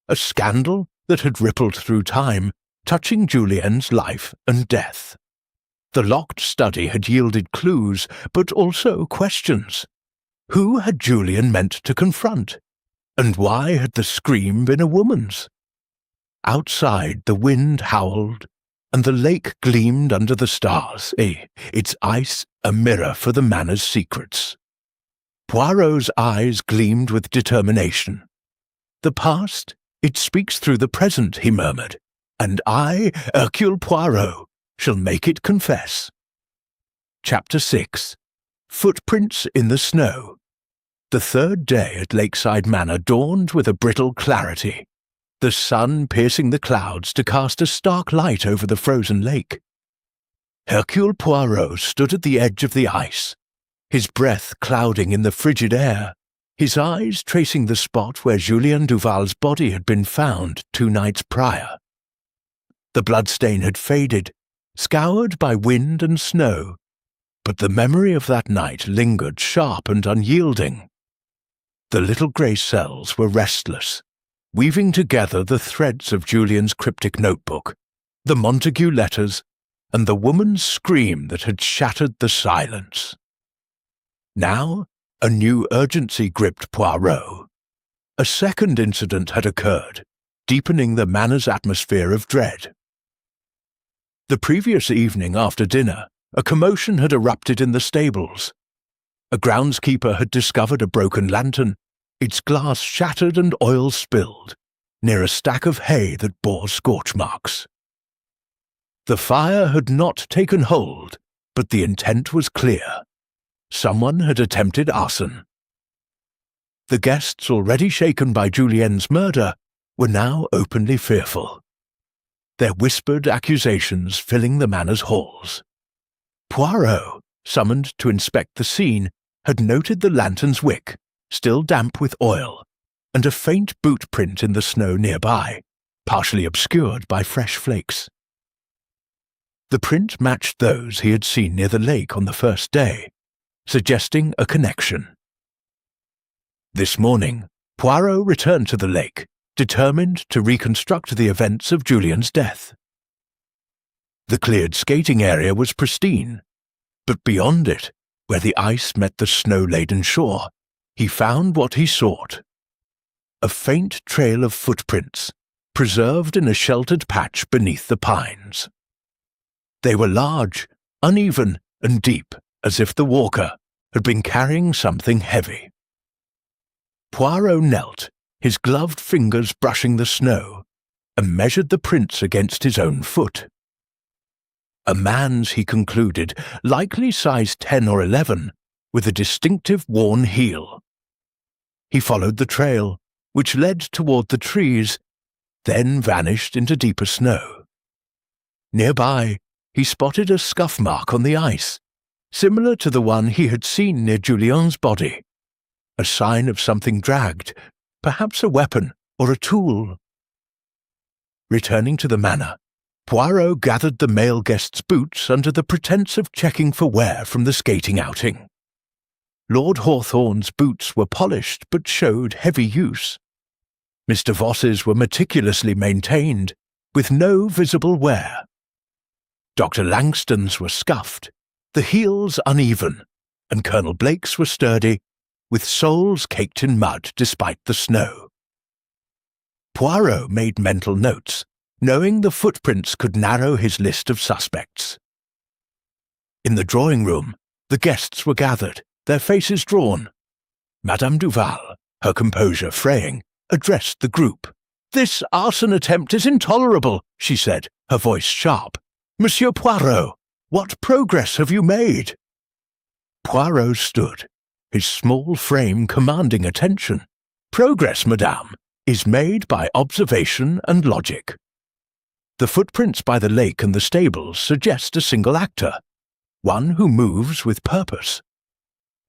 a scandal that had rippled through time, touching Julien's life and death. The locked study had yielded clues, but also questions. Who had Julian meant to confront? And why had the scream been a woman's? Outside, the wind howled, and the lake gleamed under the stars, its ice a mirror for the manor's secrets. Poirot's eyes gleamed with determination. The past, it speaks through the present, he murmured, and I, Hercule Poirot, shall make it confess. Chapter 6. Footprints in the Snow. The third day at Lakeside Manor dawned with a brittle clarity, the sun piercing the clouds to cast a stark light over the frozen lake. Hercule Poirot stood at the edge of the ice, his breath clouding in the frigid air, his eyes tracing the spot where Julien Duval's body had been found 2 nights prior. The bloodstain had faded, scoured by wind and snow, but the memory of that night lingered sharp and unyielding. The little grey cells were restless, weaving together the threads of Julian's cryptic notebook, the Montague letters, and the woman's scream that had shattered the silence. Now, a new urgency gripped Poirot. A second incident had occurred, deepening the manor's atmosphere of dread. The previous evening after dinner, a commotion had erupted in the stables. A groundskeeper had discovered a broken lantern, its glass shattered and oil spilled, near a stack of hay that bore scorch marks. The fire had not taken hold, but the intent was clear. Someone had attempted arson. The guests, already shaken by Julien's murder, were now openly fearful, their whispered accusations filling the manor's halls. Poirot, summoned to inspect the scene, had noted the lantern's wick, still damp with oil, and a faint boot print in the snow nearby, partially obscured by fresh flakes. The print matched those he had seen near the lake on the first day, suggesting a connection. This morning, Poirot returned to the lake, determined to reconstruct the events of Julian's death. The cleared skating area was pristine, but beyond it, where the ice met the snow-laden shore, he found what he sought. A faint trail of footprints, preserved in a sheltered patch beneath the pines. They were large, uneven, and deep, as if the walker had been carrying something heavy. Poirot knelt, his gloved fingers brushing the snow, and measured the prints against his own foot. A man's, he concluded, likely size 10 or 11, with a distinctive worn heel. He followed the trail, which led toward the trees, then vanished into deeper snow. Nearby, he spotted a scuff mark on the ice, similar to the one he had seen near Julien's body, a sign of something dragged, perhaps a weapon or a tool. Returning to the manor, Poirot gathered the male guest's boots under the pretense of checking for wear from the skating outing. Lord Hawthorne's boots were polished but showed heavy use. Mr. Voss's were meticulously maintained, with no visible wear. Dr. Langston's were scuffed, the heels uneven, and Colonel Blake's were sturdy, with soles caked in mud despite the snow. Poirot made mental notes, knowing the footprints could narrow his list of suspects. In the drawing-room, the guests were gathered, their faces drawn. Madame Duval, her composure fraying, addressed the group. "This arson attempt is intolerable," she said, her voice sharp. "Monsieur Poirot, what progress have you made?" Poirot stood, his small frame commanding attention. "Progress, madame, is made by observation and logic. The footprints by the lake and the stables suggest a single actor, one who moves with purpose.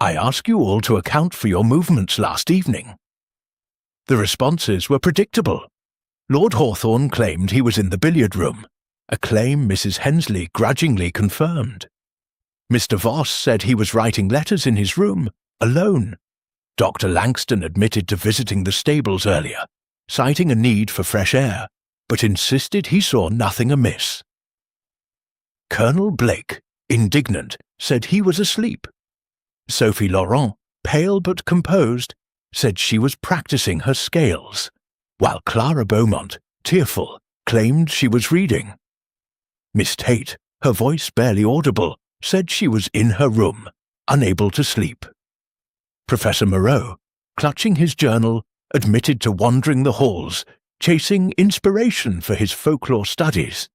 I ask you all to account for your movements last evening." The responses were predictable. Lord Hawthorne claimed he was in the billiard room, a claim Mrs. Hensley grudgingly confirmed. Mr. Voss said he was writing letters in his room, alone. Dr. Langston admitted to visiting the stables earlier, citing a need for fresh air, but insisted he saw nothing amiss. Colonel Blake, indignant, said he was asleep. Sophie Laurent, pale but composed, said she was practicing her scales, while Clara Beaumont, tearful, claimed she was reading. Miss Tate, her voice barely audible, said she was in her room, unable to sleep. Professor Moreau, clutching his journal, admitted to wandering the halls, chasing inspiration for his folklore studies.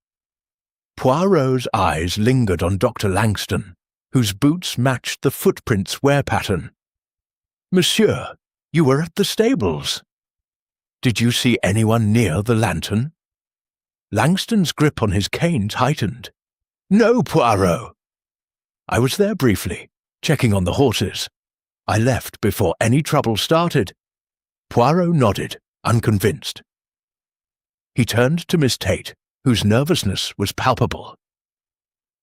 Poirot's eyes lingered on Dr. Langston, whose boots matched the footprints' wear pattern. "Monsieur, you were at the stables. Did you see anyone near the lantern?" Langston's grip on his cane tightened. "No, Poirot." "I was there briefly, checking on the horses. I left before any trouble started." Poirot nodded, unconvinced. He turned to Miss Tate, whose nervousness was palpable.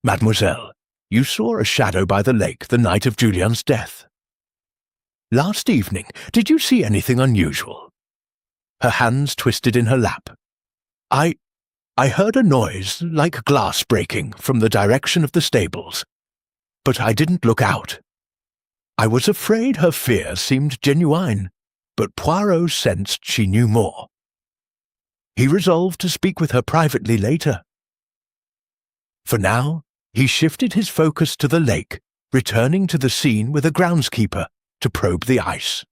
"Mademoiselle, you saw a shadow by the lake the night of Julien's death. Last evening, did you see anything unusual?" Her hands twisted in her lap. I heard a noise like glass breaking from the direction of the stables, but I didn't look out. I was afraid her fear seemed genuine, but Poirot sensed she knew more. He resolved to speak with her privately later. For now, he shifted his focus to the lake, returning to the scene with a groundskeeper to probe the ice.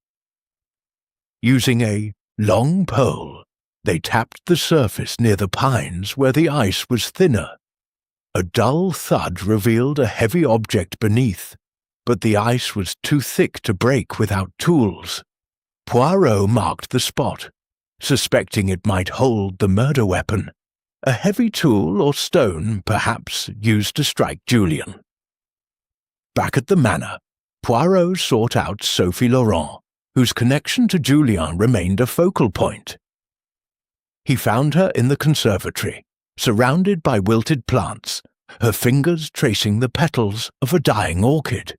Using a long pole, they tapped the surface near the pines where the ice was thinner. A dull thud revealed a heavy object beneath, but the ice was too thick to break without tools. Poirot marked the spot, suspecting it might hold the murder weapon, a heavy tool or stone perhaps used to strike Julien. Back at the manor, Poirot sought out Sophie Laurent, whose connection to Julien remained a focal point. He found her in the conservatory, surrounded by wilted plants, her fingers tracing the petals of a dying orchid.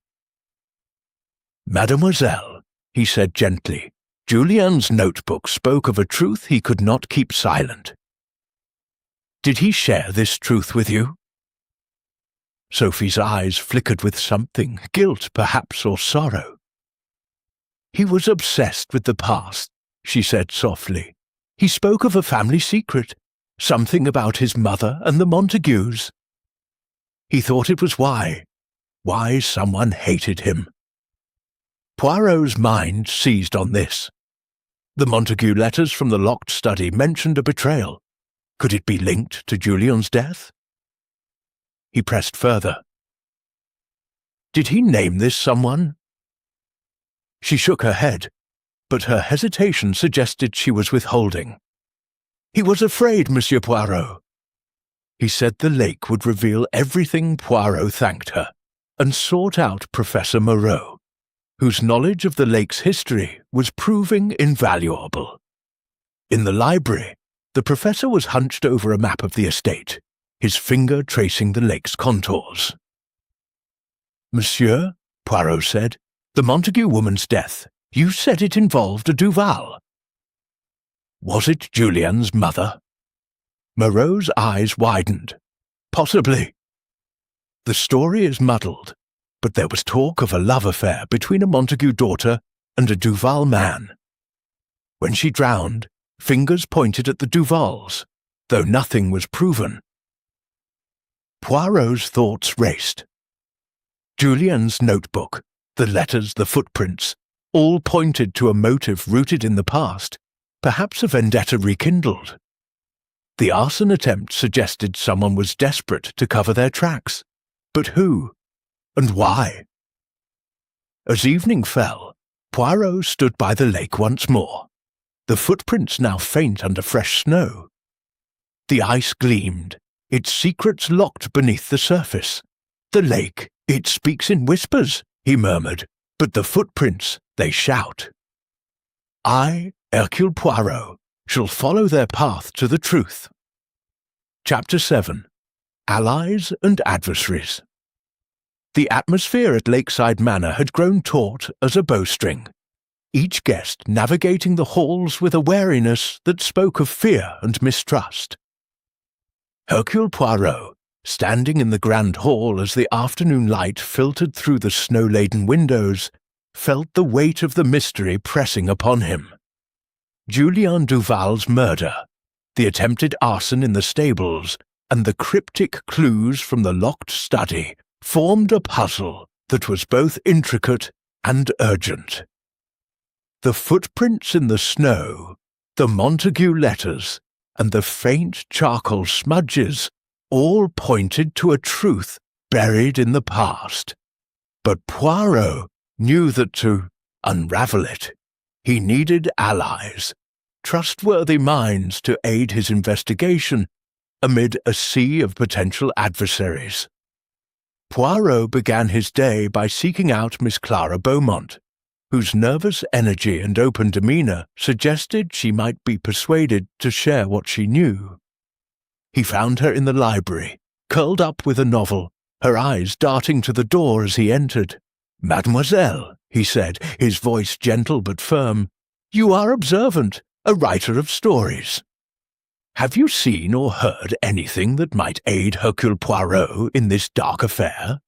"Mademoiselle," he said gently, Julien's notebook spoke of a truth he could not keep silent. "Did he share this truth with you?" Sophie's eyes flickered with something, guilt perhaps or sorrow. "He was obsessed with the past," she said softly. "He spoke of a family secret, something about his mother and the Montagues. He thought it was why someone hated him." Poirot's mind seized on this. The Montague letters from the locked study mentioned a betrayal. Could it be linked to Julien's death? He pressed further. "Did he name this someone?" She shook her head, but her hesitation suggested she was withholding. "He was afraid, Monsieur Poirot." He said the lake would reveal everything. Poirot thanked her, and sought out Professor Moreau, whose knowledge of the lake's history was proving invaluable. In the library, the professor was hunched over a map of the estate, his finger tracing the lake's contours. "Monsieur," Poirot said, The Montague woman's death, you said it involved a Duval. Was it Julian's mother? Moreau's eyes widened. Possibly. The story is muddled, but there was talk of a love affair between a Montague daughter and a Duval man. When she drowned, fingers pointed at the Duvals, though nothing was proven. Poirot's thoughts raced. Julian's notebook, the letters, the footprints, all pointed to a motive rooted in the past, perhaps a vendetta rekindled. The arson attempt suggested someone was desperate to cover their tracks. But who? And why? As evening fell, Poirot stood by the lake once more, the footprints now faint under fresh snow. The ice gleamed, its secrets locked beneath the surface. The lake, it speaks in whispers, he murmured, but the footprints, they shout. I, Hercule Poirot, shall follow their path to the truth. Chapter 7. Allies and Adversaries. The atmosphere at Lakeside Manor had grown taut as a bowstring, each guest navigating the halls with a wariness that spoke of fear and mistrust. Hercule Poirot, standing in the grand hall as the afternoon light filtered through the snow-laden windows, felt the weight of the mystery pressing upon him. Julien Duval's murder, the attempted arson in the stables, and the cryptic clues from the locked study formed a puzzle that was both intricate and urgent. The footprints in the snow, the Montague letters, and the faint charcoal smudges all pointed to a truth buried in the past. But Poirot knew that to unravel it, he needed allies, trustworthy minds to aid his investigation amid a sea of potential adversaries. Poirot began his day by seeking out Miss Clara Beaumont, whose nervous energy and open demeanour suggested she might be persuaded to share what she knew. He found her in the library, curled up with a novel, her eyes darting to the door as he entered. "Mademoiselle," he said, his voice gentle but firm, "you are observant, a writer of stories. Have you seen or heard anything that might aid Hercule Poirot in this dark affair?"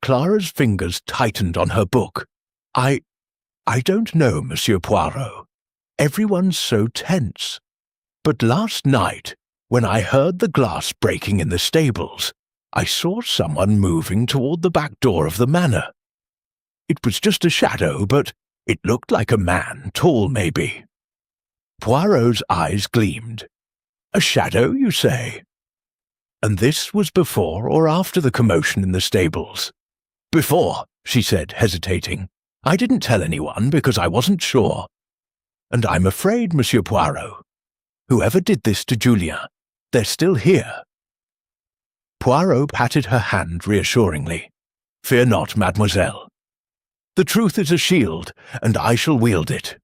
Clara's fingers tightened on her book. I don't know, Monsieur Poirot. Everyone's so tense. But last night, when I heard the glass breaking in the stables, I saw someone moving toward the back door of the manor. It was just a shadow, but it looked like a man, tall maybe. Poirot's eyes gleamed. A shadow, you say? And this was before or after the commotion in the stables? Before, she said, hesitating. I didn't tell anyone because I wasn't sure. And I'm afraid, Monsieur Poirot, whoever did this to Julien, they're still here. Poirot patted her hand reassuringly. Fear not, mademoiselle. The truth is a shield, and I shall wield it.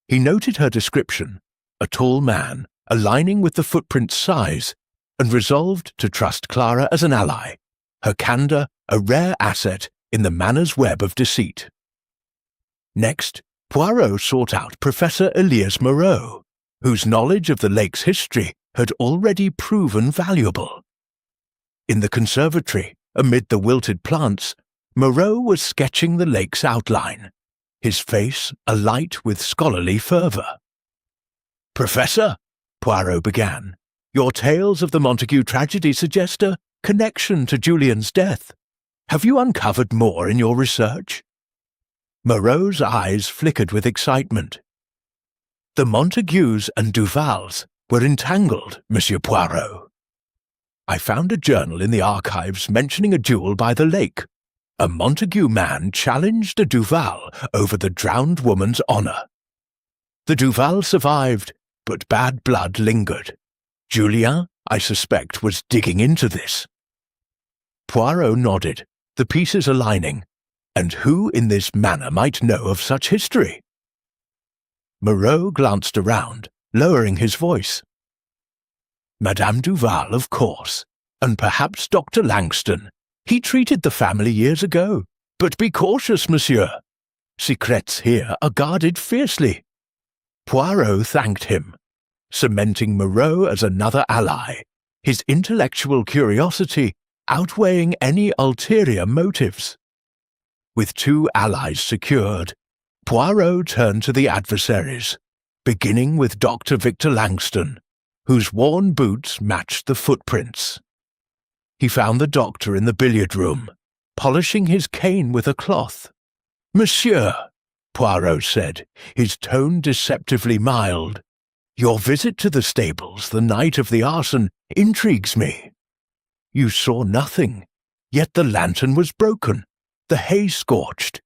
He noted her description, a tall man, aligning with the footprint's size, and resolved to trust Clara as an ally, her candour a rare asset in the manor's web of deceit. Next, Poirot sought out Professor Elias Moreau, whose knowledge of the lake's history had already proven valuable. In the conservatory, amid the wilted plants, Moreau was sketching the lake's outline, his face alight with scholarly fervour. "Professor," Poirot began, "your tales of the Montague tragedy suggest a connection to Julian's death. Have you uncovered more in your research?" Moreau's eyes flickered with excitement. "The Montagues and Duvals were entangled, Monsieur Poirot. I found a journal in the archives mentioning a duel by the lake. A Montague man challenged a Duval over the drowned woman's honour. The Duval survived, but bad blood lingered. Julien, I suspect, was digging into this." Poirot nodded, the pieces aligning. And who in this manor might know of such history? Moreau glanced around, lowering his voice. "Madame Duval, of course, and perhaps Dr. Langston. He treated the family years ago. But be cautious, monsieur. Secrets here are guarded fiercely. Poirot thanked him, cementing Moreau as another ally, his intellectual curiosity outweighing any ulterior motives. With 2 allies secured, Poirot turned to the adversaries, beginning with Dr. Victor Langston, whose worn boots matched the footprints. He found the doctor in the billiard room, polishing his cane with a cloth. "Monsieur," Poirot said, his tone deceptively mild, "your visit to the stables the night of the arson intrigues me. You saw nothing, yet the lantern was broken, the hay scorched,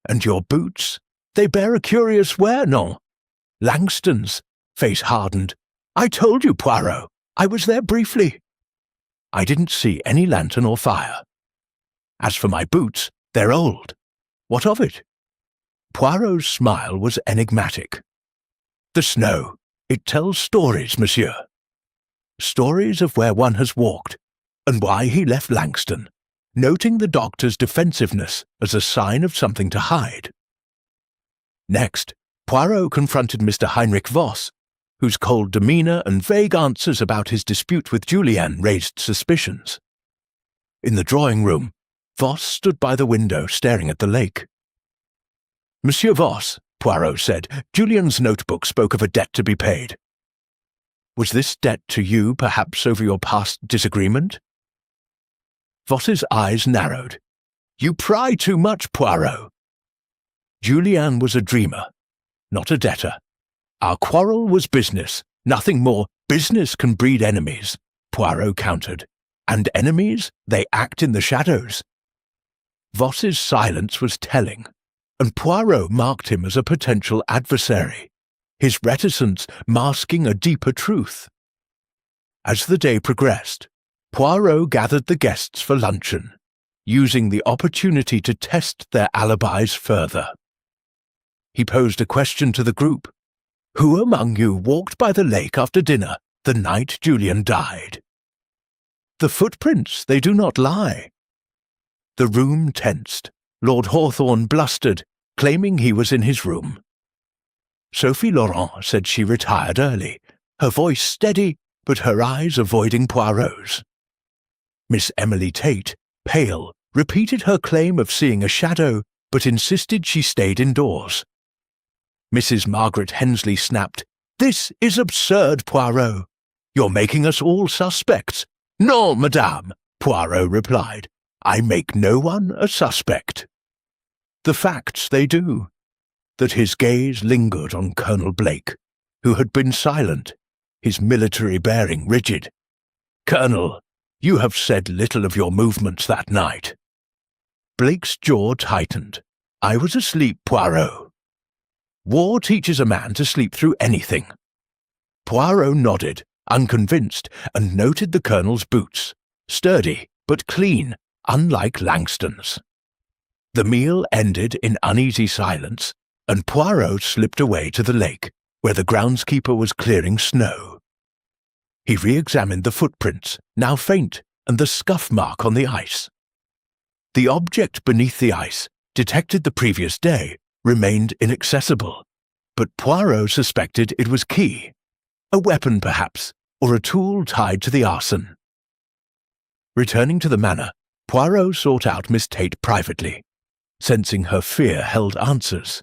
and your boots, they bear a curious wear, non? Langston's, face hardened. I told you, Poirot, I was there briefly. I didn't see any lantern or fire. As for my boots, they're old. What of it?" Poirot's smile was enigmatic. "The snow, it tells stories, monsieur. Stories of where one has walked, and why he left Langston, noting the doctor's defensiveness as a sign of something to hide." Next, Poirot confronted Mr. Heinrich Voss, whose cold demeanour and vague answers about his dispute with Julian raised suspicions. In the drawing-room, Voss stood by the window staring at the lake. "Monsieur Voss," Poirot said, "Julian's notebook spoke of a debt to be paid. Was this debt to you perhaps over your past disagreement?" Voss's eyes narrowed. "You pry too much, Poirot. Julian was a dreamer, not a debtor. Our quarrel was business, nothing more. Business can breed enemies," Poirot countered. "And enemies, they act in the shadows." Voss's silence was telling, and Poirot marked him as a potential adversary, his reticence masking a deeper truth. As the day progressed, Poirot gathered the guests for luncheon, using the opportunity to test their alibis further. He posed a question to the group. "Who among you walked by the lake after dinner the night Julian died?" "The footprints, they do not lie." The room tensed. Lord Hawthorne blustered, claiming he was in his room. Sophie Laurent said she retired early, her voice steady, but her eyes avoiding Poirot's. Miss Emily Tate, pale, repeated her claim of seeing a shadow, but insisted she stayed indoors. Mrs. Margaret Hensley snapped, "This is absurd, Poirot. You're making us all suspects." "Non, madame," Poirot replied. "I make no one a suspect. The facts they do." That his gaze lingered on Colonel Blake, who had been silent, his military bearing rigid. "Colonel, you have said little of your movements that night." Blake's jaw tightened. "I was asleep, Poirot." "War teaches a man to sleep through anything." Poirot nodded, unconvinced, and noted the Colonel's boots, sturdy but clean, unlike Langston's. The meal ended in uneasy silence, and Poirot slipped away to the lake, where the groundskeeper was clearing snow. He re-examined the footprints, now faint, and the scuff mark on the ice. The object beneath the ice, detected the previous day, remained inaccessible, but Poirot suspected it was key. A weapon, perhaps, or a tool tied to the arson. Returning to the manor, Poirot sought out Miss Tate privately, sensing her fear held answers.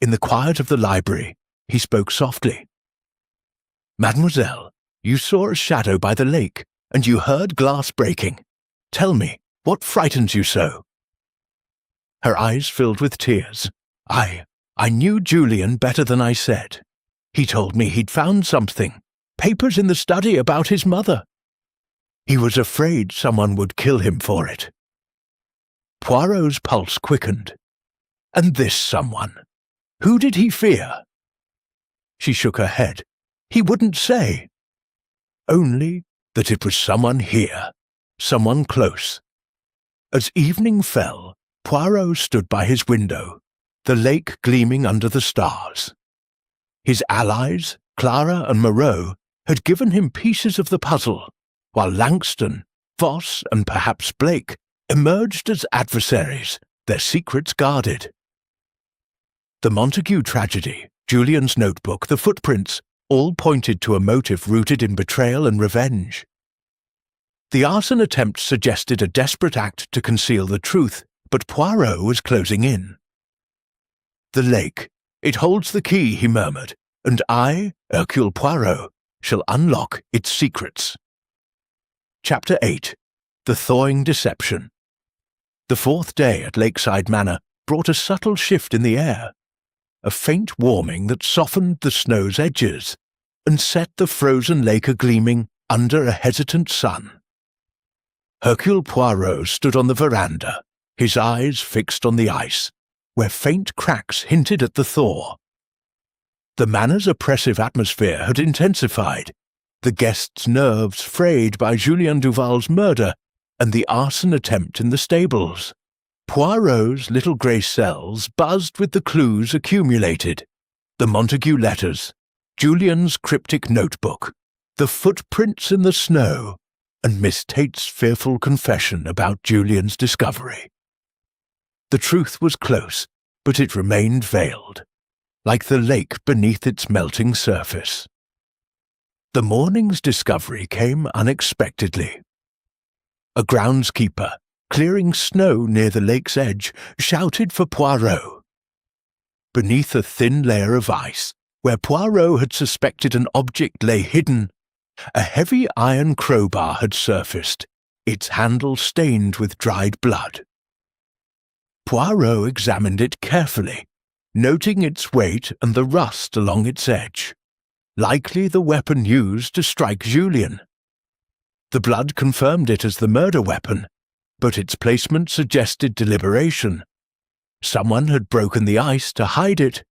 In the quiet of the library, he spoke softly. "Mademoiselle, you saw a shadow by the lake, and you heard glass breaking. Tell me, what frightens you so?" Her eyes filled with tears. I knew Julian better than I said. He told me he'd found something, papers in the study about his mother. He was afraid someone would kill him for it." Poirot's pulse quickened. And this someone, who did he fear? She shook her head. He wouldn't say. Only that it was someone here, someone close. As evening fell, Poirot stood by his window, the lake gleaming under the stars. His allies, Clara and Moreau, had given him pieces of the puzzle, while Langston, Voss, and perhaps Blake emerged as adversaries, their secrets guarded. The Montague tragedy, Julian's notebook, the footprints, all pointed to a motive rooted in betrayal and revenge. The arson attempt suggested a desperate act to conceal the truth, but Poirot was closing in. "The lake. It holds the key," he murmured, "and I, Hercule Poirot, shall unlock its secrets." Chapter 8. The Thawing Deception. The fourth day at Lakeside Manor brought a subtle shift in the air, a faint warming that softened the snow's edges and set the frozen lake a-gleaming under a hesitant sun. Hercule Poirot stood on the veranda, his eyes fixed on the ice, where faint cracks hinted at the thaw. The manor's oppressive atmosphere had intensified, the guests' nerves frayed by Julien Duval's murder and the arson attempt in the stables. Poirot's little grey cells buzzed with the clues accumulated: the Montague letters, Julian's cryptic notebook, the footprints in the snow, and Miss Tate's fearful confession about Julian's discovery. The truth was close, but it remained veiled, like the lake beneath its melting surface. The morning's discovery came unexpectedly. A groundskeeper, clearing snow near the lake's edge, shouted for Poirot. Beneath a thin layer of ice, where Poirot had suspected an object lay hidden, a heavy iron crowbar had surfaced, its handle stained with dried blood. Poirot examined it carefully, noting its weight and the rust along its edge, likely the weapon used to strike Julien. The blood confirmed it as the murder weapon, but its placement suggested deliberation. Someone had broken the ice to hide it,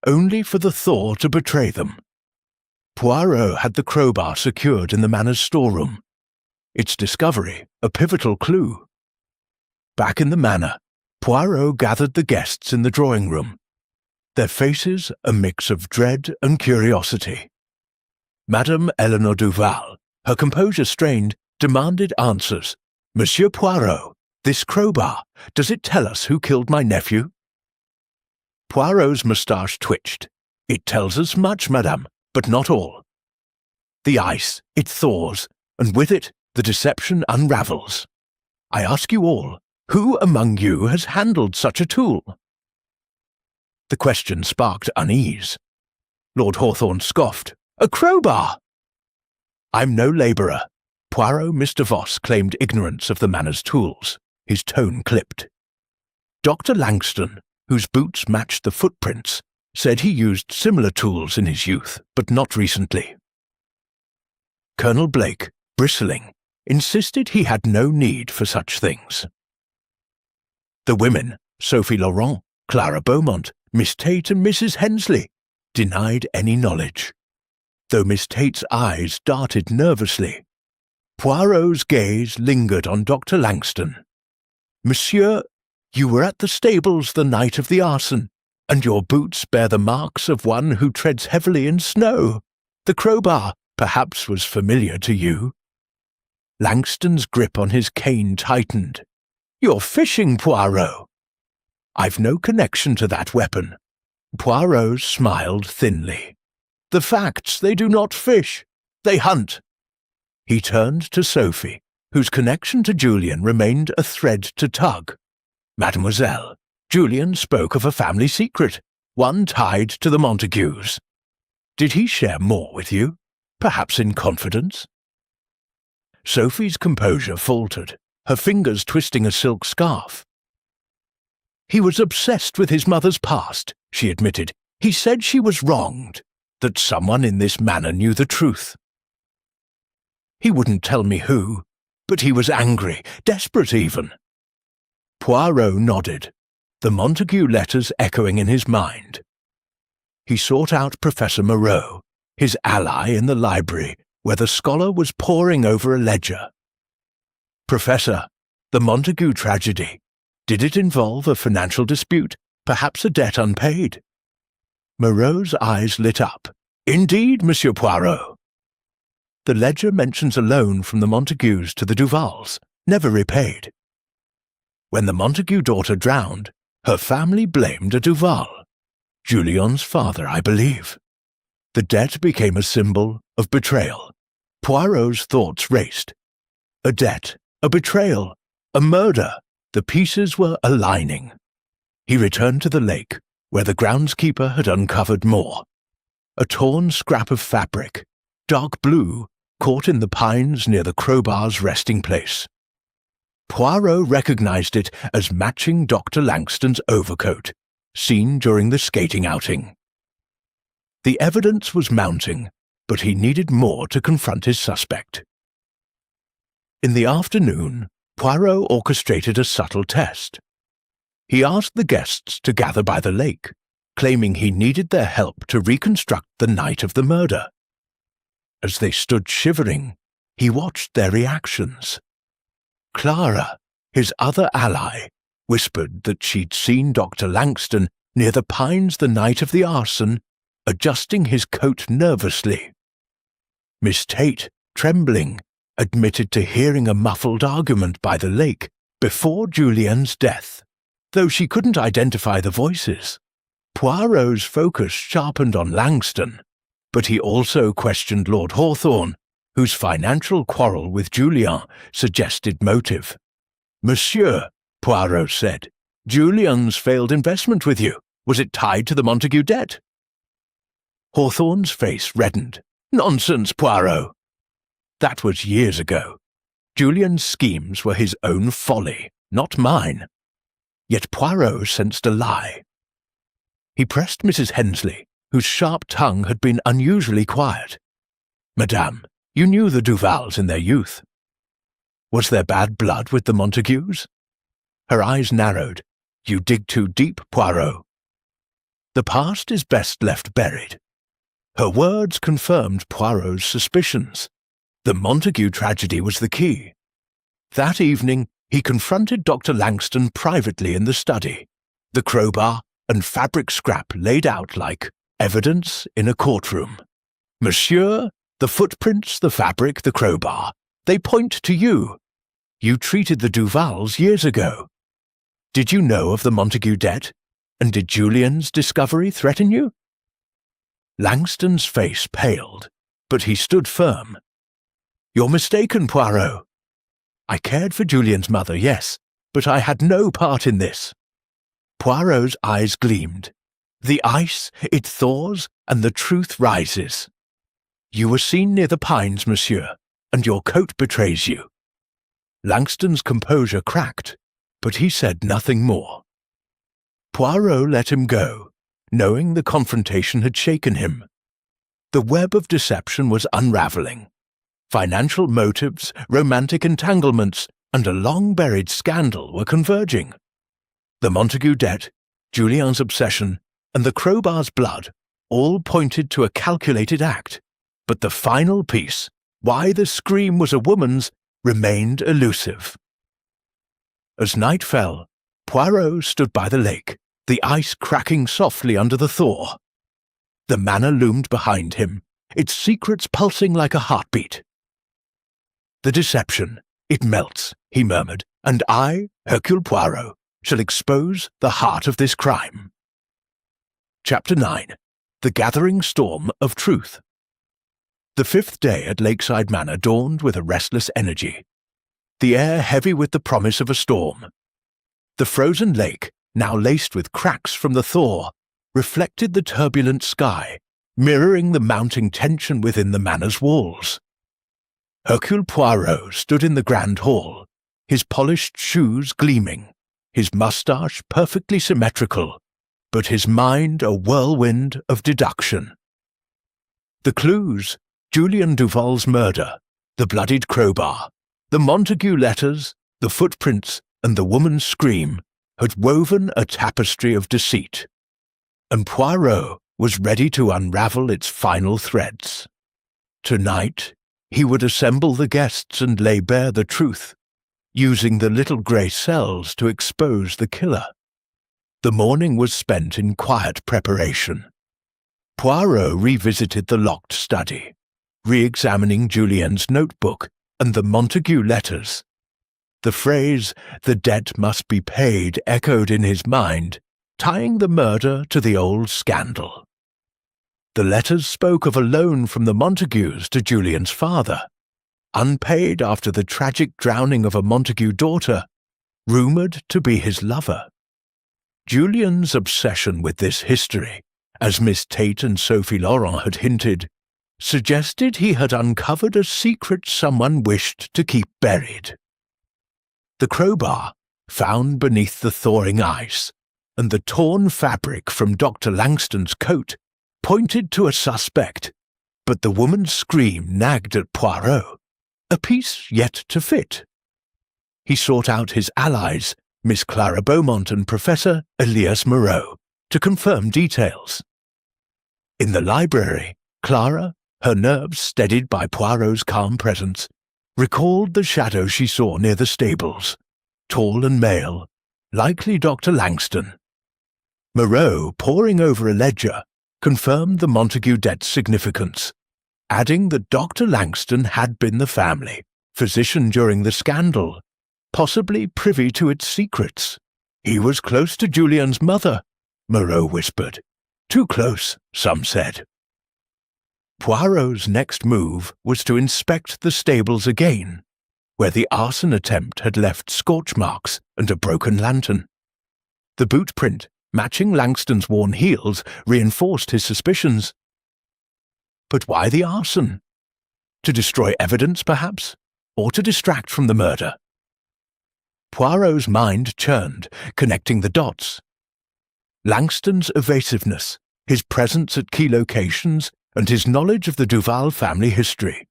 only for the thaw to betray them. Poirot had the crowbar secured in the manor's storeroom, its discovery a pivotal clue. Back in the manor, Poirot gathered the guests in the drawing-room, their faces a mix of dread and curiosity. Madame Eleanor Duval, her composure strained, demanded answers. "Monsieur Poirot, this crowbar, does it tell us who killed my nephew?" Poirot's moustache twitched. "It tells us much, madame, but not all. The ice, it thaws, and with it the deception unravels. I ask you all, who among you has handled such a tool?" The question sparked unease. Lord Hawthorne scoffed. "A crowbar!" "I'm no labourer." Poirot Mr. Voss claimed ignorance of the manor's tools, his tone clipped. Dr. Langston, whose boots matched the footprints, said he used similar tools in his youth, but not recently. Colonel Blake, bristling, insisted he had no need for such things. The women, Sophie Laurent, Clara Beaumont, Miss Tate and Mrs. Hensley, denied any knowledge, though Miss Tate's eyes darted nervously. Poirot's gaze lingered on Dr. Langston. "Monsieur, you were at the stables the night of the arson, and your boots bear the marks of one who treads heavily in snow. The crowbar, perhaps, was familiar to you." Langston's grip on his cane tightened. "You're fishing, Poirot." "I've no connection to that weapon." Poirot smiled thinly. "The facts, they do not fish. They hunt." He turned to Sophie, whose connection to Julien remained a thread to tug. "Mademoiselle, Julien spoke of a family secret, one tied to the Montagues. Did he share more with you, perhaps in confidence?" Sophie's composure faltered, her fingers twisting a silk scarf. "He was obsessed with his mother's past," she admitted. "He said she was wronged, that someone in this manor knew the truth. He wouldn't tell me who, but he was angry, desperate even." Poirot nodded, the Montague letters echoing in his mind. He sought out Professor Moreau, his ally in the library, where the scholar was poring over a ledger. "Professor, the Montague tragedy, did it involve a financial dispute, perhaps a debt unpaid?" Moreau's eyes lit up. "Indeed, Monsieur Poirot. The ledger mentions a loan from the Montagues to the Duvals, never repaid." When the Montague daughter drowned, her family blamed a Duval, Julian's father, I believe. The debt became a symbol of betrayal. Poirot's thoughts raced. A debt, a betrayal, a murder. The pieces were aligning. He returned to the lake, where the groundskeeper had uncovered more. A torn scrap of fabric, dark blue, caught in the pines near the crowbar's resting place. Poirot recognized it as matching Dr. Langston's overcoat, seen during the skating outing. The evidence was mounting, but he needed more to confront his suspect. In the afternoon, Poirot orchestrated a subtle test. He asked the guests to gather by the lake, claiming he needed their help to reconstruct the night of the murder. As they stood shivering, he watched their reactions. Clara, his other ally, whispered that she'd seen Dr. Langston near the pines the night of the arson, adjusting his coat nervously. Miss Tate, trembling, admitted to hearing a muffled argument by the lake before Julian's death, though she couldn't identify the voices. Poirot's focus sharpened on Langston, but he also questioned Lord Hawthorne, whose financial quarrel with Julian suggested motive. "Monsieur," Poirot said, "Julian's failed investment with you. Was it tied to the Montague debt?" Hawthorne's face reddened. "Nonsense, Poirot." That was years ago. Julian's schemes were his own folly, not mine. Yet Poirot sensed a lie. He pressed Mrs. Hensley, whose sharp tongue had been unusually quiet. "Madame, you knew the Duvals in their youth. Was there bad blood with the Montagues?" Her eyes narrowed. "You dig too deep, Poirot." "The past is best left buried." Her words confirmed Poirot's suspicions. The Montague tragedy was the key. That evening, he confronted Dr. Langston privately in the study, the crowbar and fabric scrap laid out like evidence in a courtroom. "Monsieur, the footprints, the fabric, the crowbar, they point to you. You treated the Duvals years ago. Did you know of the Montague debt? And did Julian's discovery threaten you?" Langston's face paled, but he stood firm. "You're mistaken, Poirot. I cared for Julian's mother, yes, but I had no part in this." Poirot's eyes gleamed. "The ice, it thaws, and the truth rises. You were seen near the pines, monsieur, and your coat betrays you." Langston's composure cracked, but he said nothing more. Poirot let him go, knowing the confrontation had shaken him. The web of deception was unraveling. Financial motives, romantic entanglements, and a long-buried scandal were converging. The Montague debt, Julian's obsession, and the crowbar's blood all pointed to a calculated act, but the final piece, why the scream was a woman's, remained elusive. As night fell, Poirot stood by the lake, the ice cracking softly under the thaw. The manor loomed behind him, its secrets pulsing like a heartbeat. "The deception, it melts," he murmured, "and I, Hercule Poirot, shall expose the heart of this crime." Chapter 9. The Gathering Storm of Truth. The fifth day at Lakeside Manor dawned with a restless energy, the air heavy with the promise of a storm. The frozen lake, now laced with cracks from the thaw, reflected the turbulent sky, mirroring the mounting tension within the manor's walls. Hercule Poirot stood in the grand hall, his polished shoes gleaming, his moustache perfectly symmetrical, but his mind a whirlwind of deduction. The clues, Julian Duval's murder, the bloodied crowbar, the Montague letters, the footprints, and the woman's scream, had woven a tapestry of deceit, and Poirot was ready to unravel its final threads. Tonight, he would assemble the guests and lay bare the truth, using the little grey cells to expose the killer. The morning was spent in quiet preparation. Poirot revisited the locked study, re-examining Julian's notebook and the Montague letters. The phrase, "the debt must be paid," echoed in his mind, tying the murder to the old scandal. The letters spoke of a loan from the Montagues to Julian's father, unpaid after the tragic drowning of a Montague daughter, rumoured to be his lover. Julian's obsession with this history, as Miss Tate and Sophie Laurent had hinted, suggested he had uncovered a secret someone wished to keep buried. The crowbar, found beneath the thawing ice, and the torn fabric from Dr. Langston's coat pointed to a suspect, but the woman's scream nagged at Poirot, a piece yet to fit. He sought out his allies, Miss Clara Beaumont and Professor Elias Moreau, to confirm details. In the library, Clara, her nerves steadied by Poirot's calm presence, recalled the shadow she saw near the stables, tall and male, likely Dr. Langston. Moreau, poring over a ledger, confirmed the Montague debt's significance, adding that Dr. Langston had been the family physician during the scandal, possibly privy to its secrets. He was close to Julian's mother, Moreau whispered. Too close, some said. Poirot's next move was to inspect the stables again, where the arson attempt had left scorch marks and a broken lantern. The boot print, matching Langston's worn heels, reinforced his suspicions. But why the arson? To destroy evidence, perhaps? Or to distract from the murder? Poirot's mind churned, connecting the dots. Langston's evasiveness, his presence at key locations, and his knowledge of the Duval family history.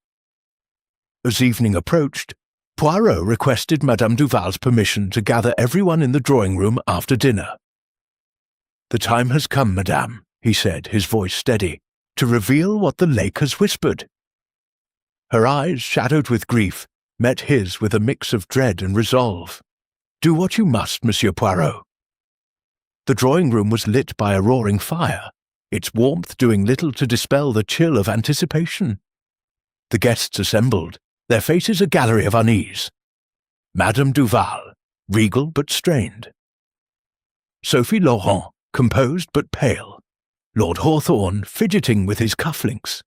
As evening approached, Poirot requested Madame Duval's permission to gather everyone in the drawing room after dinner. "The time has come, madame," he said, his voice steady, "to reveal what the lake has whispered." Her eyes, shadowed with grief, met his with a mix of dread and resolve. "Do what you must, Monsieur Poirot." The drawing room was lit by a roaring fire, its warmth doing little to dispel the chill of anticipation. The guests assembled, their faces a gallery of unease. Madame Duval, regal but strained. Sophie Laurent, composed but pale. Lord Hawthorne, fidgeting with his cufflinks.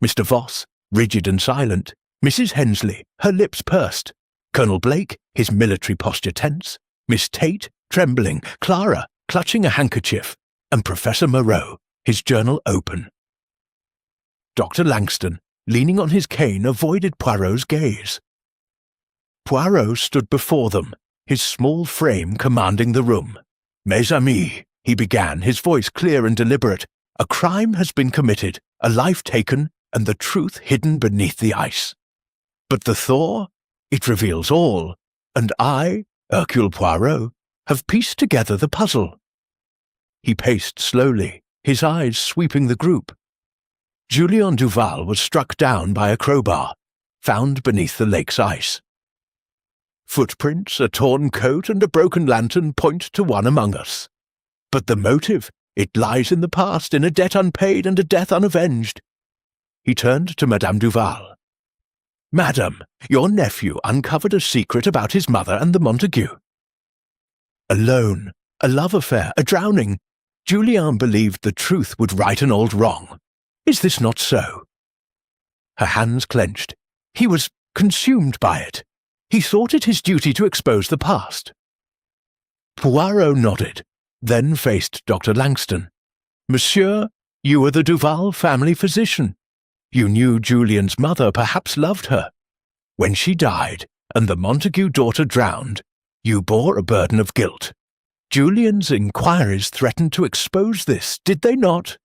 Mr. Voss, rigid and silent. Mrs. Hensley, her lips pursed. Colonel Blake, his military posture tense. Miss Tate, trembling. Clara, clutching a handkerchief. And Professor Moreau, his journal open. Dr. Langston, leaning on his cane, avoided Poirot's gaze. Poirot stood before them, his small frame commanding the room. "Mes amis," he began, his voice clear and deliberate, "a crime has been committed, a life taken, and the truth hidden beneath the ice. But the thaw, it reveals all, and I, Hercule Poirot, have pieced together the puzzle." He paced slowly, his eyes sweeping the group. Julian Duval was struck down by a crowbar, found beneath the lake's ice. Footprints, a torn coat, and a broken lantern point to one among us. But the motive, it lies in the past, in a debt unpaid and a death unavenged. He turned to Madame Duval. "Madame, your nephew uncovered a secret about his mother and the Montague. A loan, a love affair, a drowning. Julian believed the truth would right an old wrong. Is this not so?" Her hands clenched. He was consumed by it. He thought it his duty to expose the past. Poirot nodded, then faced Dr. Langston. "Monsieur, you are the Duval family physician. You knew Julian's mother, perhaps loved her. When she died, and the Montague daughter drowned, you bore a burden of guilt. Julian's inquiries threatened to expose this, did they not?"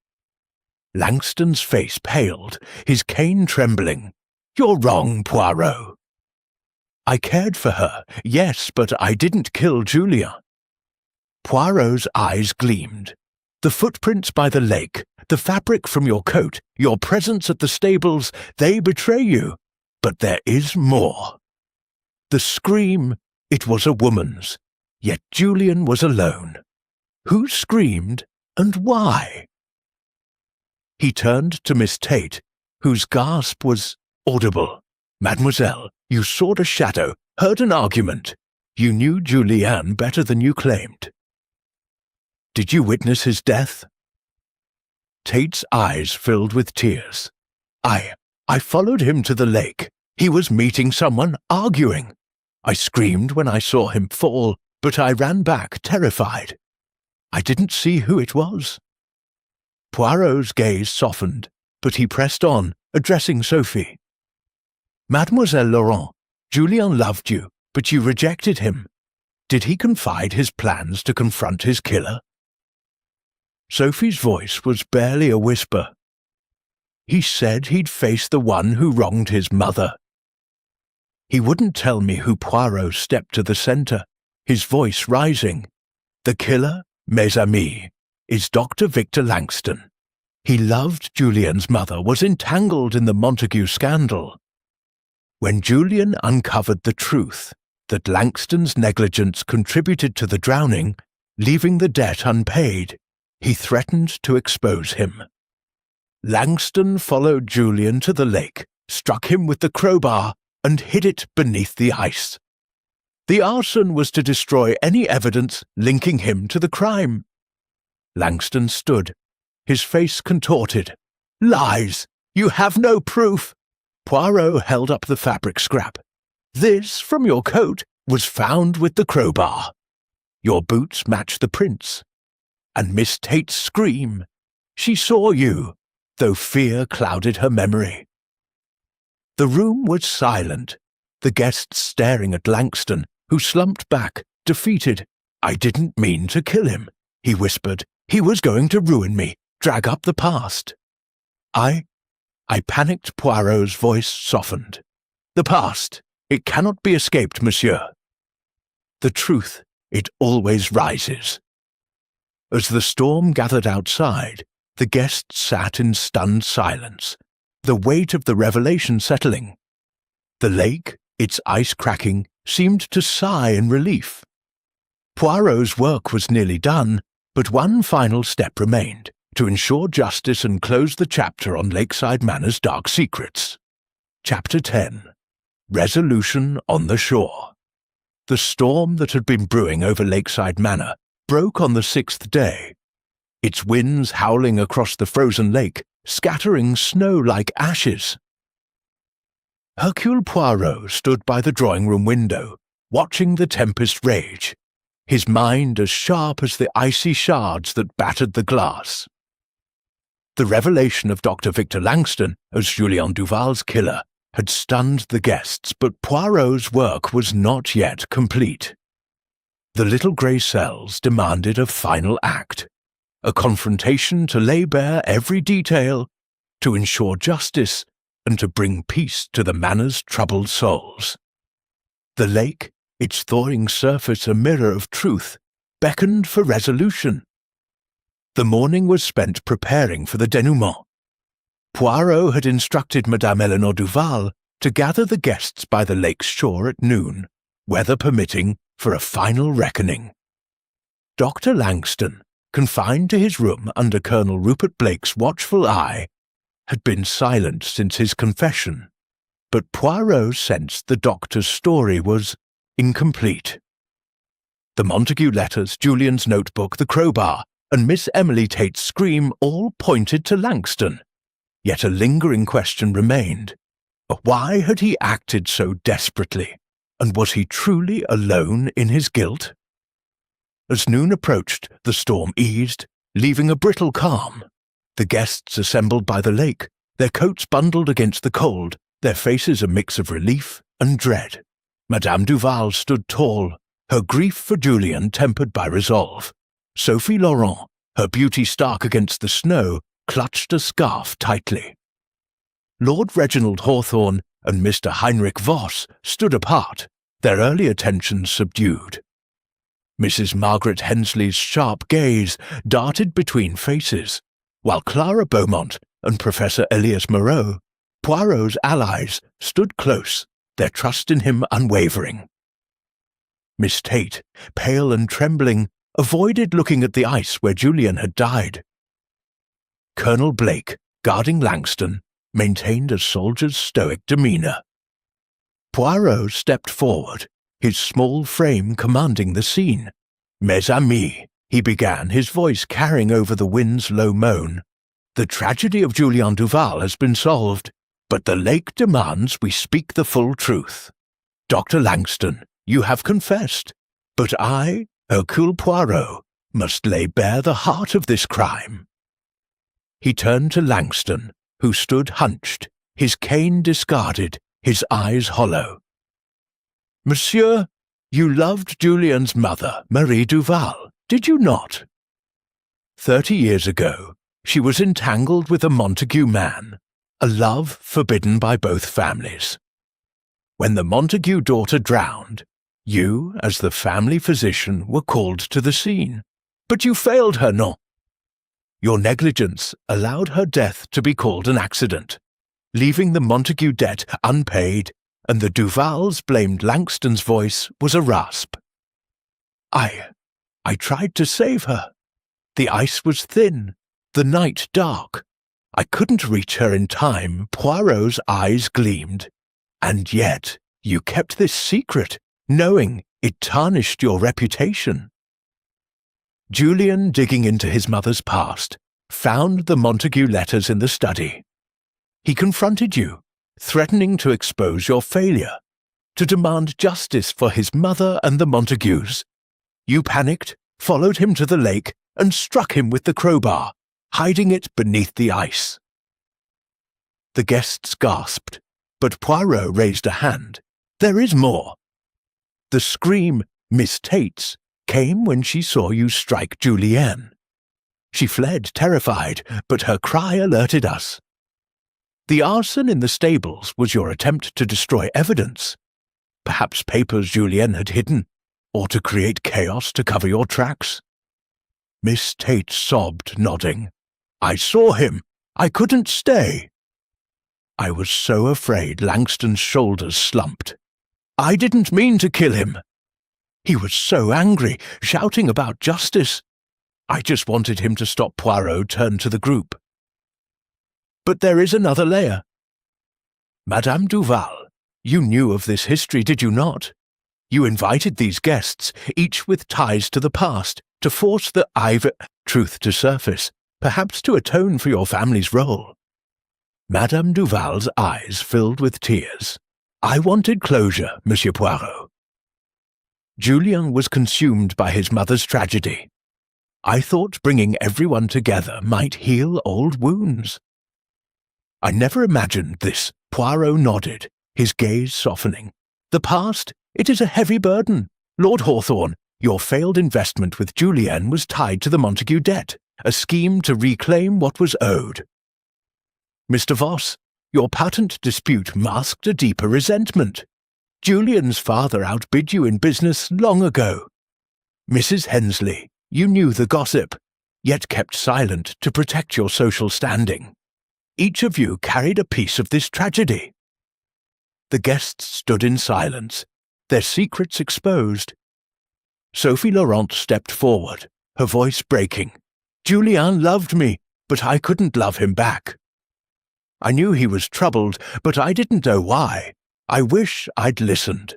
Langston's face paled, his cane trembling. "You're wrong, Poirot." "I cared for her, yes, but I didn't kill Julian." Poirot's eyes gleamed. "The footprints by the lake, the fabric from your coat, your presence at the stables, they betray you. But there is more. The scream, it was a woman's, yet Julian was alone. Who screamed, and why?" He turned to Miss Tate, whose gasp was audible. "Mademoiselle, you saw a shadow, heard an argument. You knew Julien better than you claimed. Did you witness his death? Tate's eyes filled with tears. I followed him to the lake. He was meeting someone, arguing. I screamed when I saw him fall, but I ran back, terrified. I didn't see who it was. Poirot's gaze softened, but he pressed on, addressing Sophie. Mademoiselle Laurent, Julien loved you, but you rejected him. Did he confide his plans to confront his killer? Sophie's voice was barely a whisper. He said he'd face the one who wronged his mother. He wouldn't tell me who. Poirot stepped to the centre, his voice rising. The killer, mes amis, is Dr. Victor Langston. He loved Julien's mother, was entangled in the Montague scandal. When Julien uncovered the truth, that Langston's negligence contributed to the drowning, leaving the debt unpaid, he threatened to expose him. Langston followed Julien to the lake, struck him with the crowbar, and hid it beneath the ice. The arson was to destroy any evidence linking him to the crime. Langston stood, his face contorted. Lies! You have no proof! Poirot held up the fabric scrap. This, from your coat, was found with the crowbar. Your boots match the prints. And Miss Tate's scream. She saw you, though fear clouded her memory. The room was silent, the guests staring at Langston, who slumped back, defeated. I didn't mean to kill him, he whispered. He was going to ruin me, drag up the past. I panicked. Poirot's voice softened. The past, it cannot be escaped, monsieur. The truth, it always rises. As the storm gathered outside, the guests sat in stunned silence, the weight of the revelation settling. The lake, its ice cracking, seemed to sigh in relief. Poirot's work was nearly done, but one final step remained, to ensure justice and close the chapter on Lakeside Manor's dark secrets. Chapter 10. Resolution on the Shore. The storm that had been brewing over Lakeside Manor broke on the 6th day, its winds howling across the frozen lake, scattering snow like ashes. Hercule Poirot stood by the drawing-room window, watching the tempest rage, his mind as sharp as the icy shards that battered the glass. The revelation of Dr. Victor Langston as Julien Duval's killer had stunned the guests, but Poirot's work was not yet complete. The little grey cells demanded a final act, a confrontation to lay bare every detail, to ensure justice, and to bring peace to the manor's troubled souls. The lake, its thawing surface a mirror of truth, beckoned for resolution. The morning was spent preparing for the denouement. Poirot had instructed Madame Eleanor Duval to gather the guests by the lake's shore at noon, weather permitting, for a final reckoning. Dr. Langston, confined to his room under Colonel Rupert Blake's watchful eye, had been silent since his confession, but Poirot sensed the doctor's story was incomplete. The Montague letters, Julien's notebook, the crowbar, and Miss Emily Tate's scream all pointed to Langston. Yet a lingering question remained. Why had he acted so desperately, and was he truly alone in his guilt? As noon approached, the storm eased, leaving a brittle calm. The guests assembled by the lake, their coats bundled against the cold, their faces a mix of relief and dread. Madame Duval stood tall, her grief for Julien tempered by resolve. Sophie Laurent, her beauty stark against the snow, clutched a scarf tightly. Lord Reginald Hawthorne and Mr. Heinrich Voss stood apart, their early attentions subdued. Mrs. Margaret Hensley's sharp gaze darted between faces, while Clara Beaumont and Professor Elias Moreau, Poirot's allies, stood close, their trust in him unwavering. Miss Tate, pale and trembling, avoided looking at the ice where Julien had died. Colonel Blake, guarding Langston, maintained a soldier's stoic demeanour. Poirot stepped forward, his small frame commanding the scene. "Mes amis," he began, his voice carrying over the wind's low moan. "The tragedy of Julien Duval has been solved, but the lake demands we speak the full truth. Dr. Langston, you have confessed, but I, Hercule Poirot, must lay bare the heart of this crime." He turned to Langston, who stood hunched, his cane discarded, his eyes hollow. "Monsieur, you loved Julien's mother, Marie Duval, did you not? 30 years ago, she was entangled with a Montague man, a love forbidden by both families. When the Montague daughter drowned, you, as the family physician, were called to the scene, but you failed her, non? Your negligence allowed her death to be called an accident, leaving the Montague debt unpaid, and the Duvals blamed Langston's voice was a rasp. I tried to save her. The ice was thin, the night dark. I couldn't reach her in time." Poirot's eyes gleamed. "And yet you kept this secret, knowing it tarnished your reputation." Julien, digging into his mother's past, found the Montague letters in the study. He confronted you, threatening to expose your failure, to demand justice for his mother and the Montagues. You panicked, followed him to the lake, and struck him with the crowbar, hiding it beneath the ice. The guests gasped, but Poirot raised a hand. "There is more." The scream, "Miss Tate's," came when she saw you strike Julienne. She fled, terrified, but her cry alerted us. The arson in the stables was your attempt to destroy evidence, perhaps papers Julienne had hidden, or to create chaos to cover your tracks. Miss Tate sobbed, nodding. "I saw him. I couldn't stay." I was so afraid Langston's shoulders slumped. "I didn't mean to kill him." He was so angry, shouting about justice. I just wanted him to stop. Poirot turned to the group. "But there is another layer. Madame Duval, you knew of this history, did you not? You invited these guests, each with ties to the past, to force the truth to surface, perhaps to atone for your family's role." Madame Duval's eyes filled with tears. "I wanted closure, Monsieur Poirot. Julien was consumed by his mother's tragedy. I thought bringing everyone together might heal old wounds. I never imagined this." Poirot nodded, his gaze softening. "The past, it is a heavy burden. Lord Hawthorne, your failed investment with Julienne was tied to the Montague debt, a scheme to reclaim what was owed. Mr. Voss, your patent dispute masked a deeper resentment. Julian's father outbid you in business long ago. Mrs. Hensley, you knew the gossip, yet kept silent to protect your social standing. Each of you carried a piece of this tragedy." The guests stood in silence, their secrets exposed. Sophie Laurent stepped forward, her voice breaking. "Julien loved me, but I couldn't love him back. I knew he was troubled, but I didn't know why. I wish I'd listened."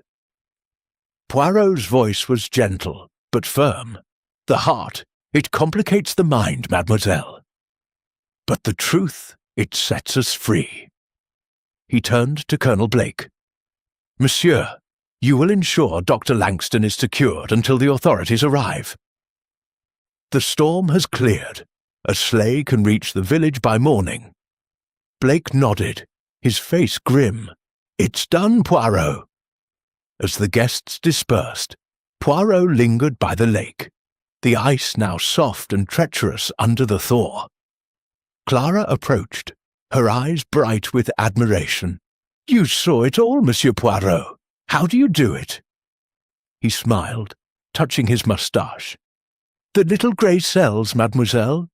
Poirot's voice was gentle, but firm. "The heart, it complicates the mind, mademoiselle. But the truth, it sets us free." He turned to Colonel Blake. "Monsieur, you will ensure Dr. Langston is secured until the authorities arrive. The storm has cleared. A sleigh can reach the village by morning." Blake nodded, his face grim. "It's done, Poirot." As the guests dispersed, Poirot lingered by the lake, the ice now soft and treacherous under the thaw. Clara approached, her eyes bright with admiration. "You saw it all, Monsieur Poirot. How do you do it?" He smiled, touching his moustache. "The little grey cells, mademoiselle.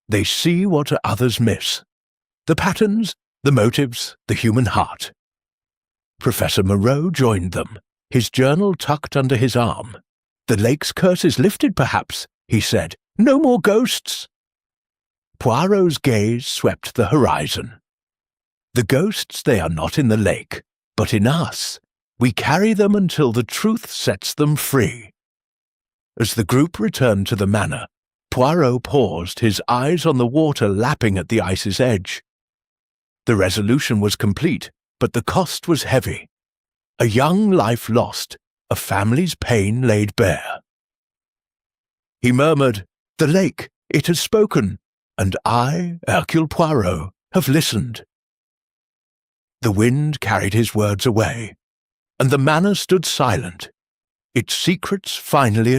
They see what others miss. The patterns, the motives, the human heart." Professor Moreau joined them, his journal tucked under his arm. "The lake's curse is lifted, perhaps," he said. "No more ghosts." Poirot's gaze swept the horizon. "The ghosts, they are not in the lake. but in us, we carry them until the truth sets them free. As the group returned to the manor, Poirot paused, his eyes on the water lapping at the ice's edge. The resolution was complete, but the cost was heavy. A young life lost, a family's pain laid bare. He murmured, "The lake, it has spoken, and I, Hercule Poirot, have listened." The wind carried his words away, and the manor stood silent, its secrets finally